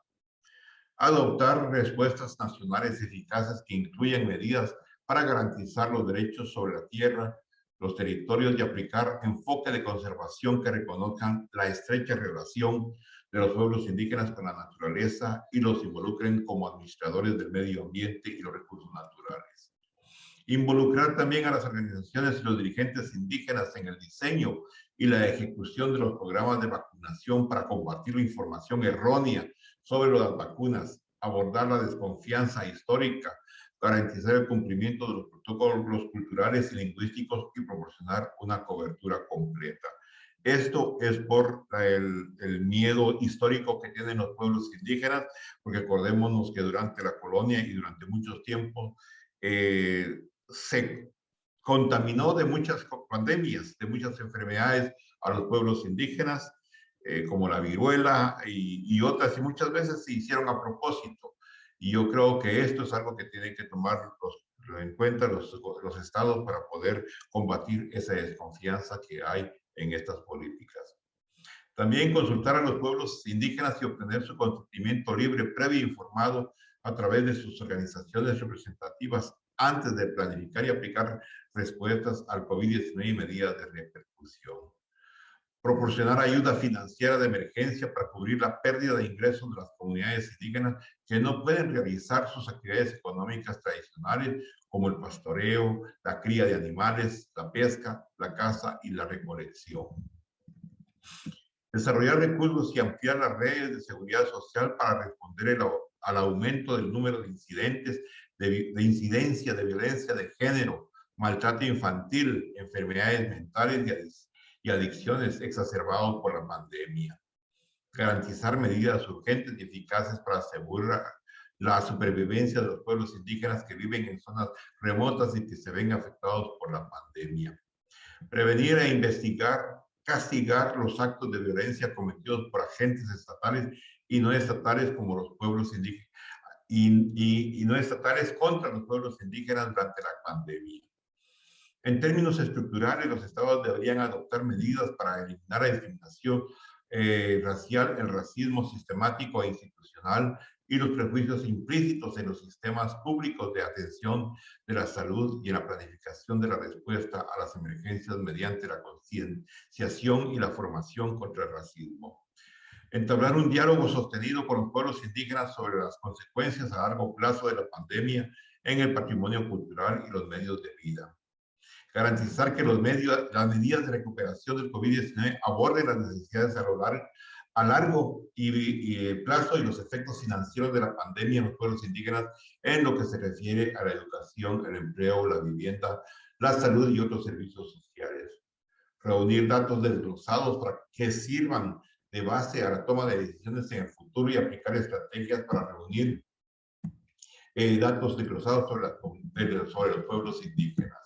Adoptar respuestas nacionales eficaces que incluyan medidas para garantizar los derechos sobre la tierra, los territorios y aplicar enfoque de conservación que reconozcan la estrecha relación de los pueblos indígenas con la naturaleza y los involucren como administradores del medio ambiente y los recursos naturales. Involucrar también a las organizaciones y los dirigentes indígenas en el diseño y la ejecución de los programas de vacunación para combatir la información errónea sobre las vacunas, abordar la desconfianza histórica, garantizar el cumplimiento de los protocolos culturales y lingüísticos y proporcionar una cobertura completa. Esto es por el miedo histórico que tienen los pueblos indígenas, porque acordémonos que durante la colonia y durante muchos tiempos se contaminó de muchas pandemias, de muchas enfermedades a los pueblos indígenas, como la viruela y otras, y muchas veces se hicieron a propósito. Y yo creo que esto es algo que tienen que tomar en cuenta los estados para poder combatir esa desconfianza que hay en estas políticas. También consultar a los pueblos indígenas y obtener su consentimiento libre, previo e informado a través de sus organizaciones representativas antes de planificar y aplicar respuestas al COVID-19 y medidas de repercusión. Proporcionar ayuda financiera de emergencia para cubrir la pérdida de ingresos de las comunidades indígenas que no pueden realizar sus actividades económicas tradicionales como el pastoreo, la cría de animales, la pesca, la caza y la recolección. Desarrollar recursos y ampliar las redes de seguridad social para responder al aumento del número de incidentes, de incidencia de violencia de género, maltrato infantil, enfermedades mentales y adicciones exacerbados por la pandemia. Garantizar medidas urgentes y eficaces para asegurar la supervivencia de los pueblos indígenas que viven en zonas remotas y que se ven afectados por la pandemia. Prevenir e investigar, castigar los actos de violencia cometidos por agentes estatales y no estatales como los pueblos indígenas y no estatales contra los pueblos indígenas durante la pandemia. En términos estructurales, los estados deberían adoptar medidas para eliminar la discriminación racial, el racismo sistemático e institucional y los prejuicios implícitos en los sistemas públicos de atención de la salud y en la planificación de la respuesta a las emergencias mediante la concienciación y la formación contra el racismo. Entablar un diálogo sostenido con los pueblos indígenas sobre las consecuencias a largo plazo de la pandemia en el patrimonio cultural y los medios de vida. Garantizar que las medidas de recuperación del COVID-19 aborden las necesidades a largo plazo y los efectos financieros de la pandemia en los pueblos indígenas en lo que se refiere a la educación, el empleo, la vivienda, la salud y otros servicios sociales. Reunir datos desglosados para que sirvan de base a la toma de decisiones en el futuro y aplicar estrategias para reunir datos desglosados sobre los pueblos indígenas.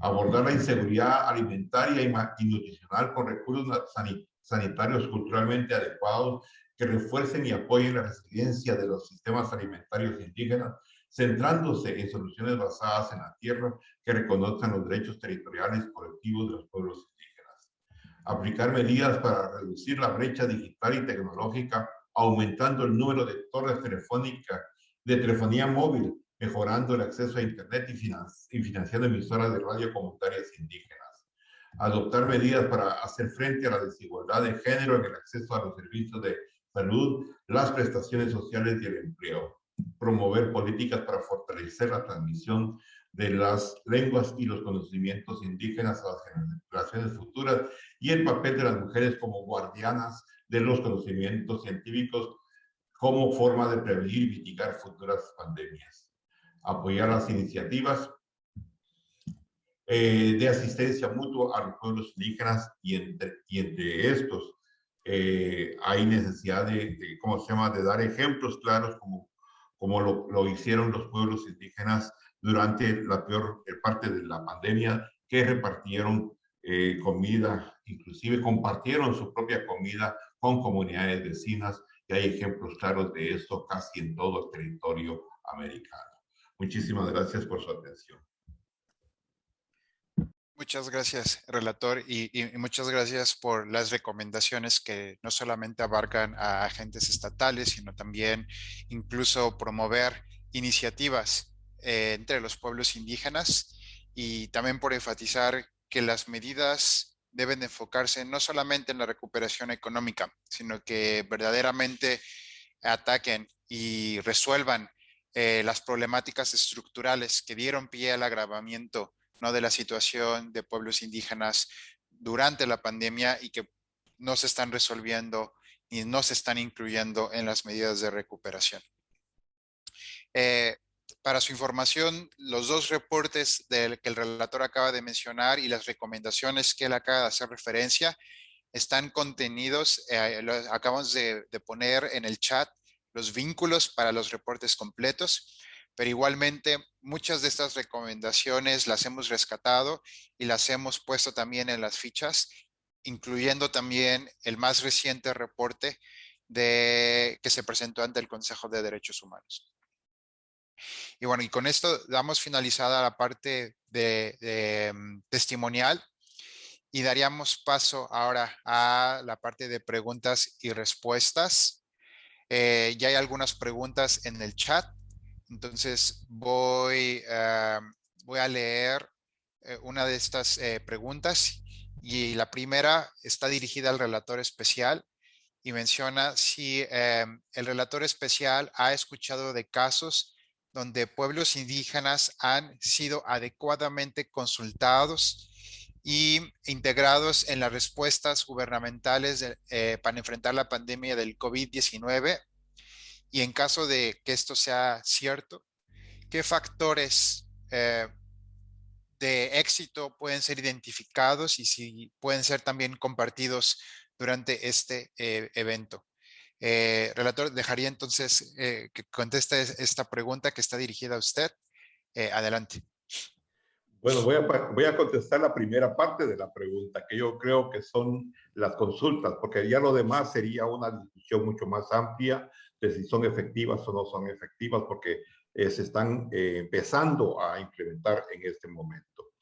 Abordar la inseguridad alimentaria y nutricional con recursos sanitarios culturalmente adecuados que refuercen y apoyen la resiliencia de los sistemas alimentarios indígenas, centrándose en soluciones basadas en la tierra que reconozcan los derechos territoriales colectivos de los pueblos indígenas. Aplicar medidas para reducir la brecha digital y tecnológica, aumentando el número de torres telefónicas de telefonía móvil, mejorando el acceso a Internet y financiando emisoras de radio comunitarias indígenas. Adoptar medidas para hacer frente a la desigualdad de género en el acceso a los servicios de salud, las prestaciones sociales y el empleo. Promover políticas para fortalecer la transmisión de las lenguas y los conocimientos indígenas a las generaciones futuras y el papel de las mujeres como guardianas de los conocimientos científicos como forma de prevenir y mitigar futuras pandemias. Apoyar las iniciativas de asistencia mutua a los pueblos indígenas y entre estos hay necesidad de dar ejemplos claros como lo hicieron los pueblos indígenas durante la peor parte de la pandemia, que repartieron comida, inclusive compartieron su propia comida con comunidades vecinas, y hay ejemplos claros de esto casi en todo el territorio americano. Muchísimas gracias por su atención. Muchas gracias, relator, y muchas gracias por las recomendaciones que no solamente abarcan a agentes estatales, sino también incluso promover iniciativas entre los pueblos indígenas, y también por enfatizar que las medidas deben enfocarse no solamente en la recuperación económica, sino que verdaderamente ataquen y resuelvan las problemáticas estructurales que dieron pie al agravamiento, ¿no?, de la situación de pueblos indígenas durante la pandemia y que no se están resolviendo y no se están incluyendo en las medidas de recuperación. Para su información, los dos reportes que el relator acaba de mencionar y las recomendaciones que él acaba de hacer referencia están contenidos, acabamos de poner en el chat los vínculos para los reportes completos, pero igualmente muchas de estas recomendaciones las hemos rescatado y las hemos puesto también en las fichas, incluyendo también el más reciente reporte que se presentó ante el Consejo de Derechos Humanos. Y bueno, y con esto damos finalizada la parte de testimonial y daríamos paso ahora a la parte de preguntas y respuestas. Ya hay algunas preguntas en el chat, entonces voy a leer una de estas preguntas, y la primera está dirigida al relator especial y menciona si el relator especial ha escuchado de casos donde pueblos indígenas han sido adecuadamente consultados y integrados en las respuestas gubernamentales para enfrentar la pandemia del COVID-19, y en caso de que esto sea cierto, ¿qué factores de éxito pueden ser identificados y si pueden ser también compartidos durante este evento? Relator, dejaría entonces que conteste esta pregunta que está dirigida a usted. Adelante. Bueno, voy a contestar la primera parte de la pregunta, que yo creo que son las consultas, porque ya lo demás sería una discusión mucho más amplia de si son efectivas o no son efectivas, porque se están empezando a implementar en este momento.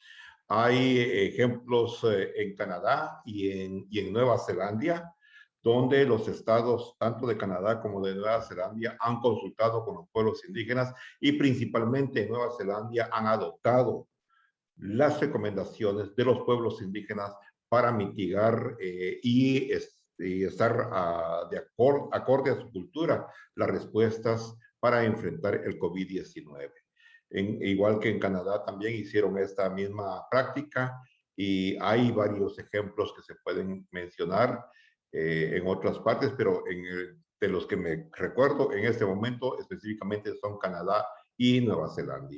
Hay ejemplos en Canadá y en Nueva Zelanda, donde los estados, tanto de Canadá como de Nueva Zelanda, han consultado con los pueblos indígenas y principalmente en Nueva Zelanda han adoptado las recomendaciones de los pueblos indígenas para mitigar y estar acorde a su cultura las respuestas para enfrentar el COVID-19. Igual que en Canadá también hicieron esta misma práctica y hay varios ejemplos que se pueden mencionar en otras partes, pero de los que me recuerdo en este momento específicamente son Canadá y Nueva Zelanda.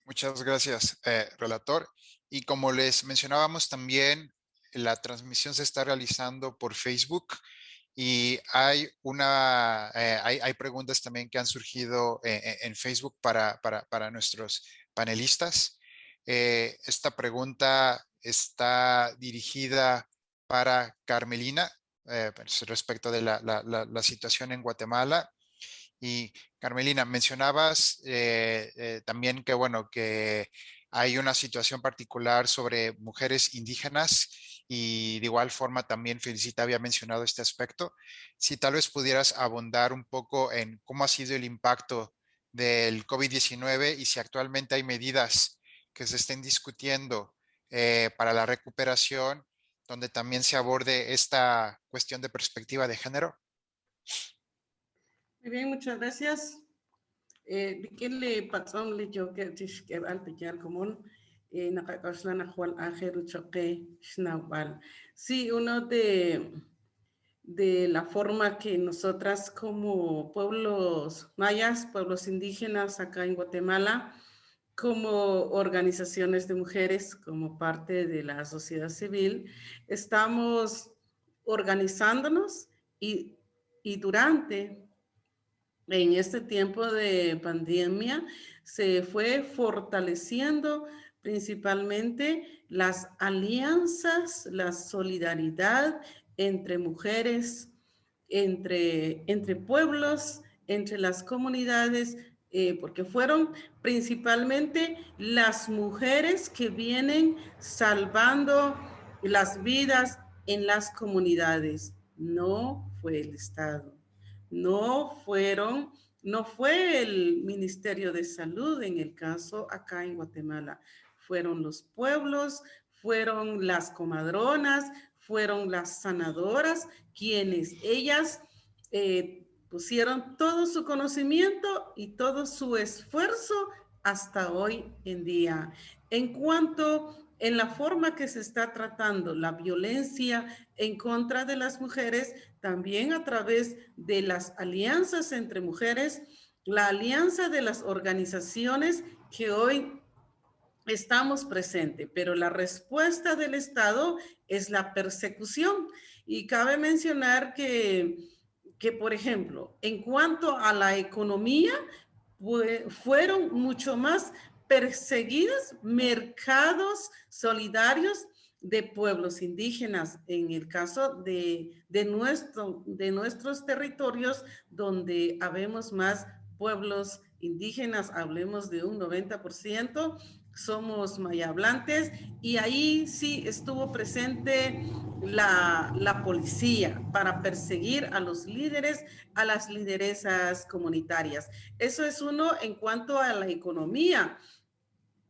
Muchas gracias, relator. Y como les mencionábamos también, la transmisión se está realizando por Facebook y hay hay preguntas también que han surgido en Facebook para nuestros panelistas. Esta pregunta está dirigida para Carmelina respecto de la situación en Guatemala. Y Carmelina, mencionabas también que, bueno, que hay una situación particular sobre mujeres indígenas y de igual forma también Felicita había mencionado este aspecto. Si tal vez pudieras abundar un poco en cómo ha sido el impacto del COVID-19 y si actualmente hay medidas que se estén discutiendo para la recuperación donde también se aborde esta cuestión de perspectiva de género. Muy bien, muchas gracias. Bikele patrón le yo que tish que al pequeñar común nakakaslan ajual ajeru choque shnawal. Sí, uno de la forma que nosotras como pueblos mayas, pueblos indígenas acá en Guatemala, como organizaciones de mujeres, como parte de la sociedad civil, estamos organizándonos y durante en este tiempo de pandemia se fue fortaleciendo principalmente las alianzas, la solidaridad entre mujeres, entre pueblos, entre las comunidades, porque fueron principalmente las mujeres que vienen salvando las vidas en las comunidades, no fue el Estado. No fue el Ministerio de Salud en el caso acá en Guatemala. Fueron los pueblos, fueron las comadronas, fueron las sanadoras, quienes ellas pusieron todo su conocimiento y todo su esfuerzo hasta hoy en día. En cuanto en la forma que se está tratando la violencia en contra de las mujeres, también a través de las alianzas entre mujeres, la alianza de las organizaciones que hoy estamos presentes, pero la respuesta del Estado es la persecución. Y cabe mencionar que por ejemplo, en cuanto a la economía, fueron mucho más perseguidas mercados solidarios de pueblos indígenas, en el caso de nuestros territorios donde habemos más pueblos indígenas, hablemos de un 90%, somos mayablantes y ahí sí estuvo presente la policía para perseguir a los líderes, a las lideresas comunitarias. Eso es uno en cuanto a la economía.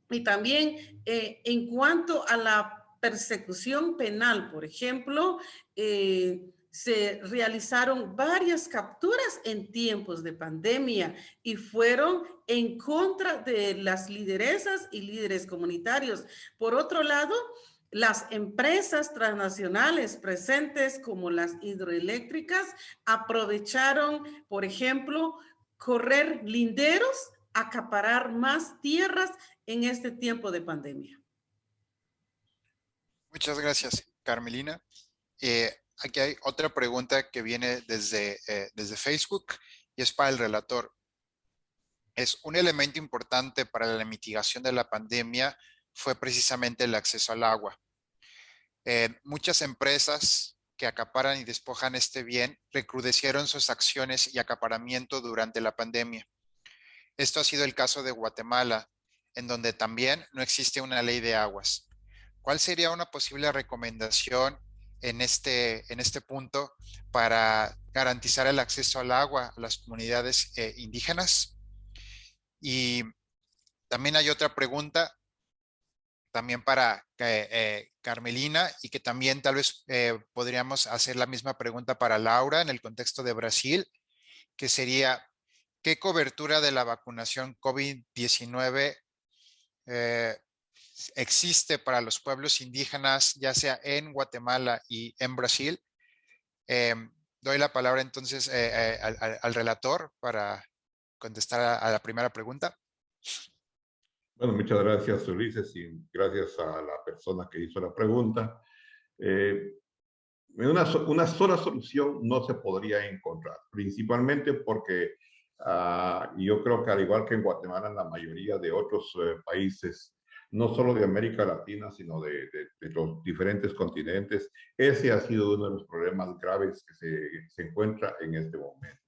Y también en cuanto a la persecución penal, por ejemplo, se realizaron varias capturas en tiempos de pandemia y fueron en contra de las lideresas y líderes comunitarios. Por otro lado, las empresas transnacionales presentes como las hidroeléctricas aprovecharon, por ejemplo, correr linderos, acaparar más tierras en este tiempo de pandemia. Muchas gracias, Carmelina. aquí hay otra pregunta que viene desde Facebook y es para el relator. Es un elemento importante para la mitigación de la pandemia fue precisamente el acceso al agua. Muchas empresas que acaparan y despojan este bien recrudecieron sus acciones y acaparamiento durante la pandemia. Esto ha sido el caso de Guatemala, en donde también no existe una ley de aguas. ¿Cuál sería una posible recomendación en este punto para garantizar el acceso al agua a las comunidades indígenas? Y también hay otra pregunta, también para Carmelina, y que también tal vez podríamos hacer la misma pregunta para Laura en el contexto de Brasil, que sería, ¿qué cobertura de la vacunación COVID-19 existe para los pueblos indígenas, ya sea en Guatemala y en Brasil? Doy la palabra entonces al relator para contestar a la primera pregunta. Bueno, muchas gracias, Ulises, y gracias a la persona que hizo la pregunta. Una sola solución no se podría encontrar, principalmente porque yo creo que al igual que en Guatemala, en la mayoría de otros países, no solo de América Latina, sino de los diferentes continentes, ese ha sido uno de los problemas graves que se encuentra en este momento.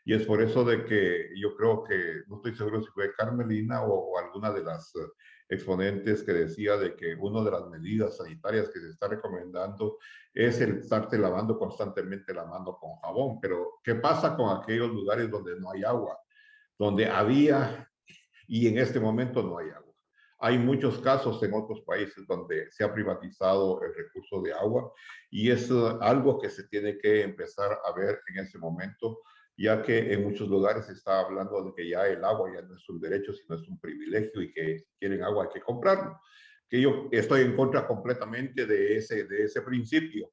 Y es por eso de que yo creo que, no estoy seguro si fue Carmelina o alguna de las exponentes que decía de que una de las medidas sanitarias que se está recomendando es el estarte lavando constantemente la mano con jabón. Pero, ¿qué pasa con aquellos lugares donde no hay agua? Donde había y en este momento no hay agua. Hay muchos casos en otros países donde se ha privatizado el recurso de agua y es algo que se tiene que empezar a ver en ese momento, ya que en muchos lugares se está hablando de que ya el agua ya no es un derecho, sino es un privilegio y que si quieren agua hay que comprarlo. Que yo estoy en contra completamente de ese principio.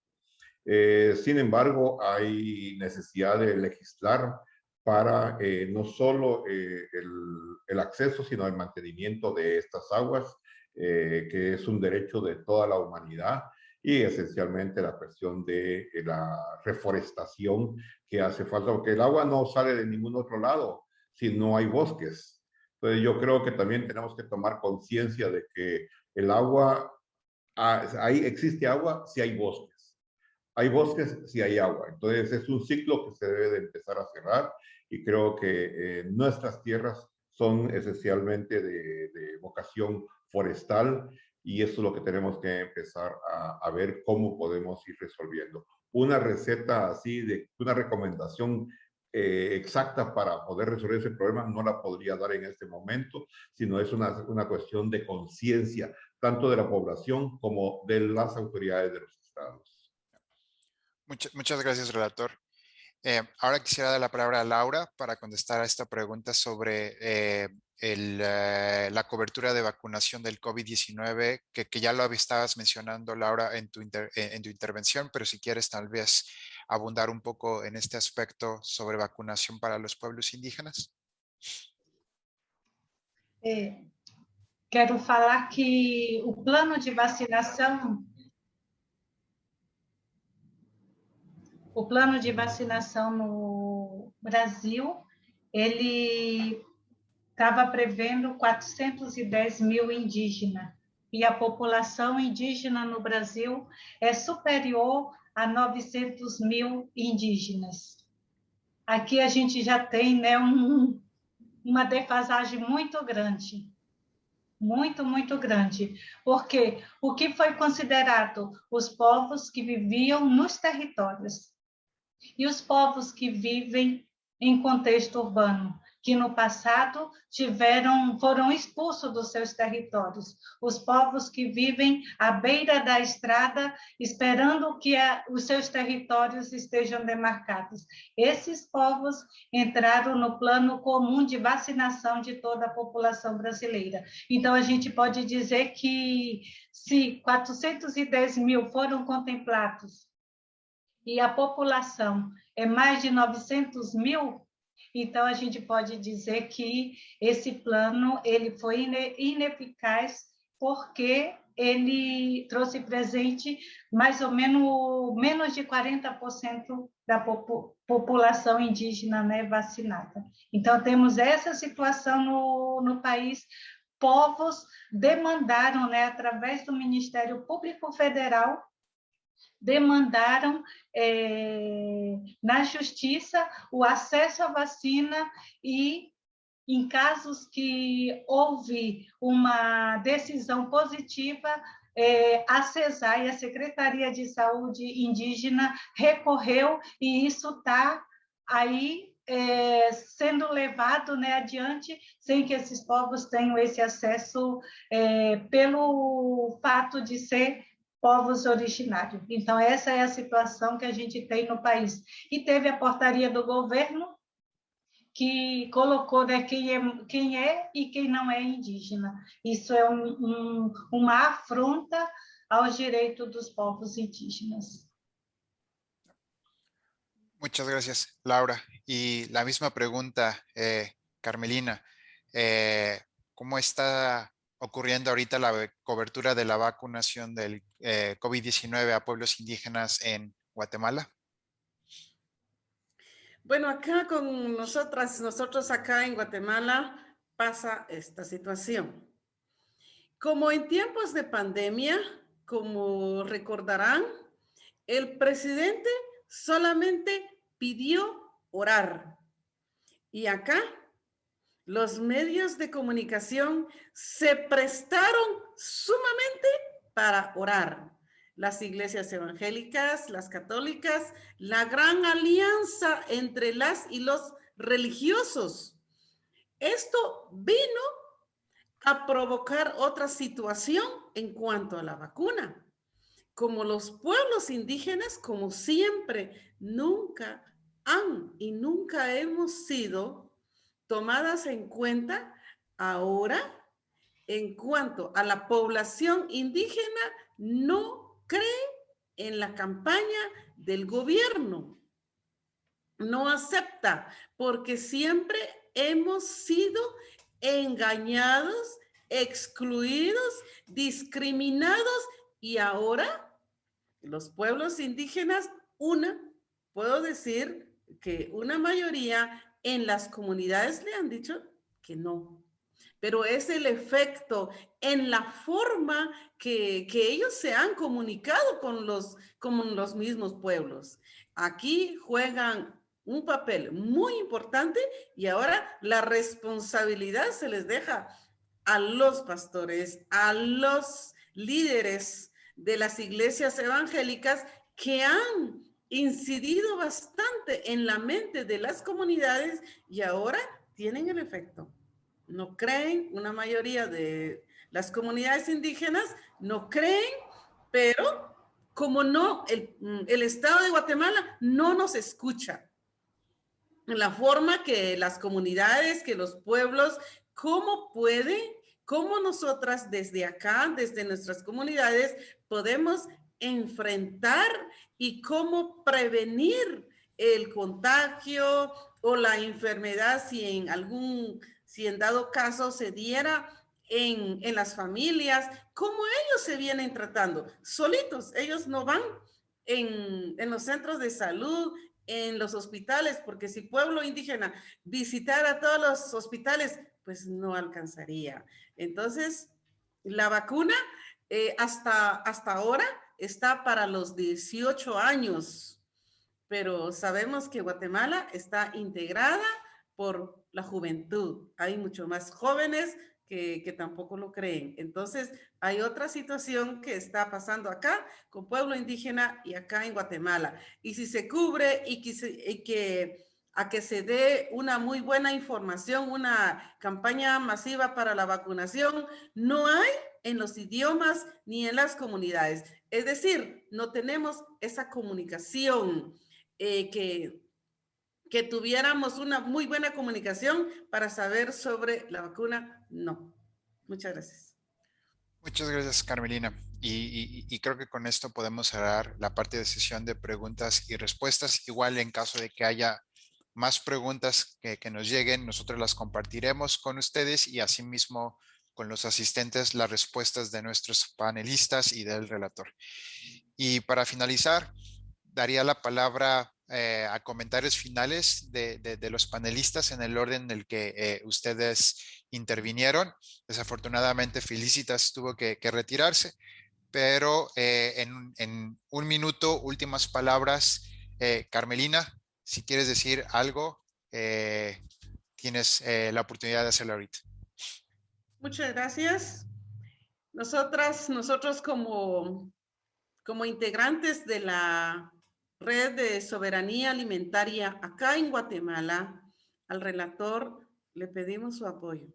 Sin embargo, hay necesidad de legislar para no solo el acceso, sino el mantenimiento de estas aguas, que es un derecho de toda la humanidad, y esencialmente la cuestión de la reforestación que hace falta, porque el agua no sale de ningún otro lado si no hay bosques. Entonces yo creo que también tenemos que tomar conciencia de que el agua, ahí existe agua si hay bosques. Hay bosques si hay agua. Entonces es un ciclo que se debe de empezar a cerrar y creo que nuestras tierras son esencialmente de vocación forestal y eso es lo que tenemos que empezar a ver cómo podemos ir resolviendo. Una receta así, una recomendación exacta para poder resolver ese problema no la podría dar en este momento, sino es una cuestión de conciencia, tanto de la población como de las autoridades de los estados. Muchas gracias, relator. Ahora quisiera dar la palabra a Laura para contestar a esta pregunta sobre la cobertura de vacunación del COVID-19, que ya lo estabas mencionando, Laura, en tu intervención, pero si quieres tal vez abundar un poco en este aspecto sobre vacunación para los pueblos indígenas. Quero falar que o plano de vacinação no Brasil, ele estava prevendo 410 mil indígenas, e a população indígena no Brasil é superior a 900 mil indígenas. Aqui a gente já tem, né, uma defasagem muito grande. Muito grande, porque o que foi considerado os povos que viviam nos territórios e os povos que vivem em contexto urbano, que no passado foram expulsos dos seus territórios, os povos que vivem à beira da estrada, esperando que os seus territórios estejam demarcados. Esses povos entraram no plano comum de vacinação de toda a população brasileira. Então, a gente pode dizer que se 410 mil foram contemplados e a população é mais de 900 mil, então a gente pode dizer que esse plano ele foi ineficaz porque ele trouxe presente mais ou menos de 40% da população indígena, né, vacinada. Então, temos essa situação no país. Povos demandaram, né, através do Ministério Público Federal, demandaram na justiça o acesso à vacina e, em casos que houve uma decisão positiva, a CESAI, a Secretaria de Saúde Indígena, recorreu e isso está aí sendo levado, né, adiante, sem que esses povos tenham esse acesso pelo fato de ser povos originários. Então, essa é a situação que a gente tem no país. E teve a portaria do governo que colocou, né, quem é e quem não é indígena. Isso é uma afronta aos direitos dos povos indígenas. Muchas gracias, Laura. Y la misma pregunta, Carmelina, ¿cómo está ocurriendo ahorita la cobertura de la vacunación del COVID-19 a pueblos indígenas en Guatemala? Bueno, acá con nosotros acá en Guatemala pasa esta situación. Como en tiempos de pandemia, como recordarán, el presidente solamente pidió orar. Y acá los medios de comunicación se prestaron sumamente para orar. Las iglesias evangélicas, las católicas, la gran alianza entre las y los religiosos. Esto vino a provocar otra situación en cuanto a la vacuna. Como los pueblos indígenas, como siempre, nunca han y nunca hemos sido tomadas en cuenta, ahora, en cuanto a la población indígena, no cree en la campaña del gobierno. No acepta, porque siempre hemos sido engañados, excluidos, discriminados, y ahora los pueblos indígenas, puedo decir que una mayoría en las comunidades le han dicho que no. Pero es el efecto en la forma que ellos se han comunicado con los mismos pueblos. Aquí juegan un papel muy importante y ahora la responsabilidad se les deja a los pastores, a los líderes de las iglesias evangélicas que han incidido bastante en la mente de las comunidades y ahora tienen el efecto. No creen, una mayoría de las comunidades indígenas no creen, pero como no, el Estado de Guatemala no nos escucha. En la forma que las comunidades, que los pueblos, ¿cómo nosotras desde acá, desde nuestras comunidades, podemos enfrentar y cómo prevenir el contagio o la enfermedad si en dado caso se diera en las familias? ¿Cómo ellos se vienen tratando? Solitos, ellos no van en los centros de salud, en los hospitales, porque si pueblo indígena visitara todos los hospitales, pues no alcanzaría. Entonces, la vacuna hasta ahora está para los 18 años, pero sabemos que Guatemala está integrada por la juventud. Hay mucho más jóvenes que tampoco lo creen. Entonces, hay otra situación que está pasando acá con pueblo indígena y acá en Guatemala. Y si se cubre a que se dé una muy buena información, una campaña masiva para la vacunación, no hay en los idiomas ni en las comunidades. Es decir, no tenemos esa comunicación que tuviéramos una muy buena comunicación para saber sobre la vacuna, no. Muchas gracias. Muchas gracias, Carmelina. Y creo que con esto podemos cerrar la parte de sesión de preguntas y respuestas. Igual en caso de que haya más preguntas que nos lleguen, nosotros las compartiremos con ustedes y asimismo con los asistentes las respuestas de nuestros panelistas y del relator. Y para finalizar, daría la palabra a comentarios finales de los panelistas en el orden en el que ustedes intervinieron. Desafortunadamente, Felicitas tuvo que retirarse, pero en un minuto, últimas palabras. Carmelina, si quieres decir algo, tienes la oportunidad de hacerlo ahorita. Muchas gracias. Nosotros como integrantes de la Red de Soberanía Alimentaria acá en Guatemala, al relator le pedimos su apoyo.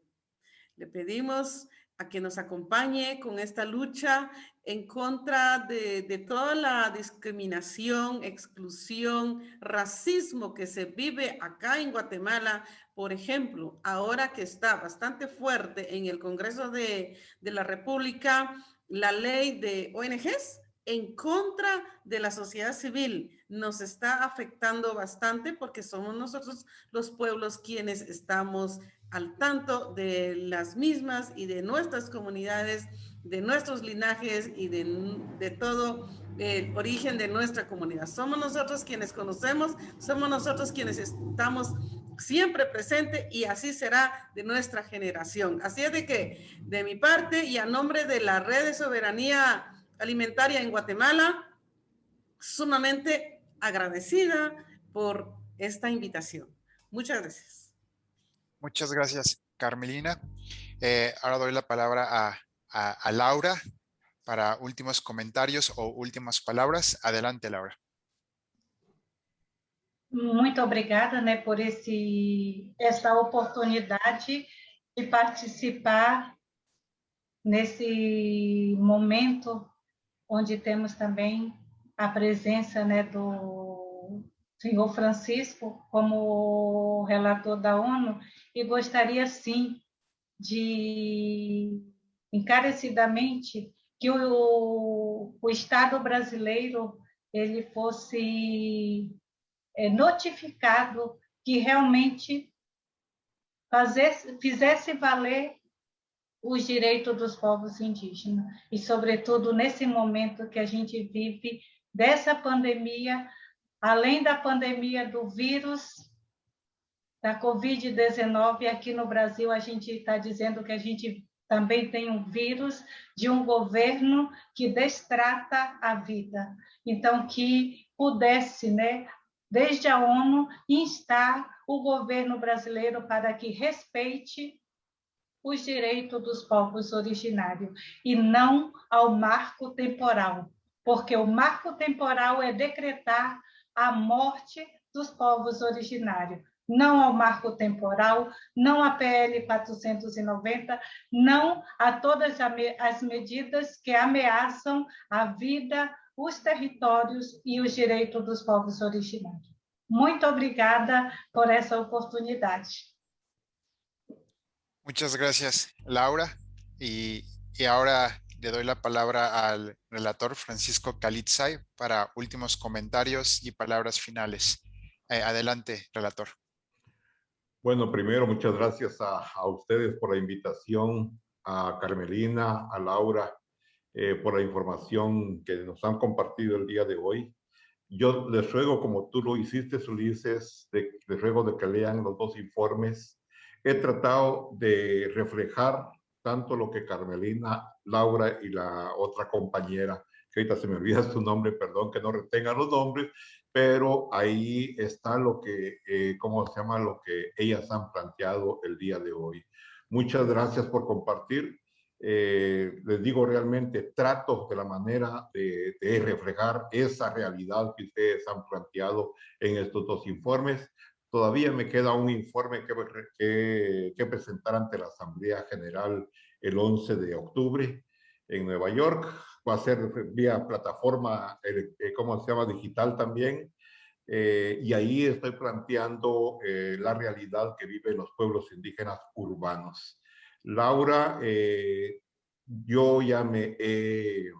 Le pedimos a que nos acompañe con esta lucha en contra de toda la discriminación, exclusión, racismo que se vive acá en Guatemala. Por ejemplo, ahora que está bastante fuerte en el Congreso de la República la ley de ONGs en contra de la sociedad civil, nos está afectando bastante porque somos nosotros los pueblos quienes estamos al tanto de las mismas y de nuestras comunidades, de nuestros linajes y de todo el origen de nuestra comunidad. Somos nosotros quienes conocemos, somos nosotros quienes estamos siempre presentes y así será de nuestra generación. Así es de que, de mi parte y a nombre de la Red de Soberanía Alimentaria en Guatemala, sumamente agradecida por esta invitación. Muchas gracias. Muchas gracias, Carmelina. Ahora doy la palabra a Laura para últimos comentarios o últimas palabras. Adelante, Laura. Muito obrigada, né, por essa oportunidade de participar nesse momento onde temos também a presença, né, do senhor Francisco como relator da ONU, e gostaria sim de encarecidamente que o Estado brasileiro ele fosse notificado, que realmente fizesse valer os direitos dos povos indígenas e, sobretudo, nesse momento que a gente vive dessa pandemia, além da pandemia do vírus, da Covid-19, aqui no Brasil a gente está dizendo que a gente também tem um vírus de um governo que destrata a vida. Então, que pudesse, né, desde a ONU, instar o governo brasileiro para que respeite os direitos dos povos originários e não ao marco temporal, porque o marco temporal é decretar a morte dos povos originários, não ao marco temporal, não à PL 490, não a todas as medidas que ameaçam a vida, os territórios e os direitos dos povos originários. Muito obrigada por essa oportunidade. Muchas gracias, Laura. Y ahora le doy la palabra al relator Francisco Calitzay para últimos comentarios y palabras finales. Adelante, relator. Bueno, primero, muchas gracias a ustedes por la invitación, a Carmelina, a Laura, por la información que nos han compartido el día de hoy. Yo les ruego, como tú lo hiciste, Ulises, les ruego de que lean los dos informes. He tratado de reflejar tanto lo que Carmelina, Laura y la otra compañera, que ahorita se me olvida su nombre, perdón que no retenga los nombres, pero ahí está lo que, ¿cómo se llama? Lo que ellas han planteado el día de hoy. Muchas gracias por compartir. Les digo, realmente trato de la manera de reflejar esa realidad que ustedes han planteado en estos dos informes. Todavía me queda un informe que presentar ante la Asamblea General el 11 de octubre en Nueva York. Va a ser vía plataforma, ¿cómo se llama? Digital también. Y ahí estoy planteando la realidad que viven los pueblos indígenas urbanos. Laura, yo ya me he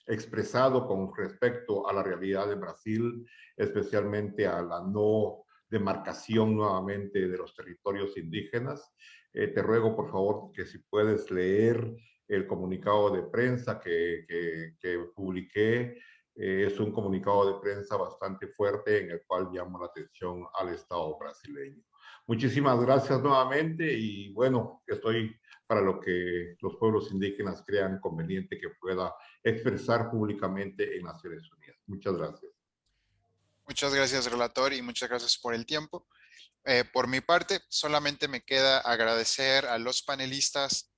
expresado con respecto a la realidad de Brasil, especialmente a la no demarcación nuevamente de los territorios indígenas. Te ruego, por favor, que si puedes leer el comunicado de prensa que publiqué. Es un comunicado de prensa bastante fuerte en el cual llamo la atención al Estado brasileño. Muchísimas gracias nuevamente y bueno, estoy para lo que los pueblos indígenas crean conveniente que pueda expresar públicamente en Naciones Unidas. Muchas gracias. Muchas gracias, relator, y muchas gracias por el tiempo. Por mi parte, solamente me queda agradecer a los panelistas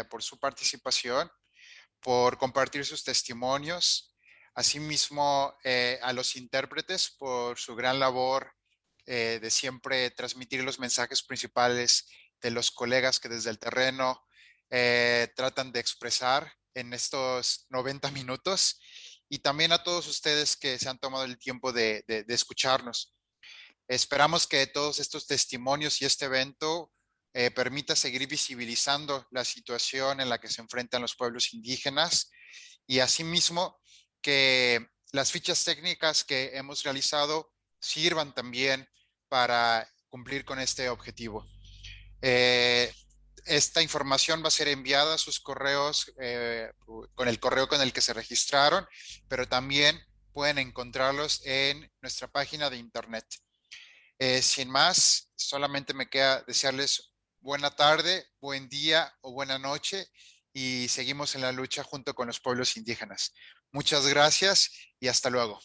por su participación, por compartir sus testimonios, asimismo a los intérpretes por su gran labor de siempre transmitir los mensajes principales de los colegas que desde el terreno tratan de expresar en estos 90 minutos, y también a todos ustedes que se han tomado el tiempo de escucharnos. Esperamos que todos estos testimonios y este evento permita seguir visibilizando la situación en la que se enfrentan los pueblos indígenas, y asimismo que las fichas técnicas que hemos realizado sirvan también para cumplir con este objetivo. Esta información va a ser enviada a sus correos con el correo con el que se registraron, pero también pueden encontrarlos en nuestra página de internet. Sin más, solamente me queda desearles buena tarde, buen día o buena noche, y seguimos en la lucha junto con los pueblos indígenas. Muchas gracias y hasta luego.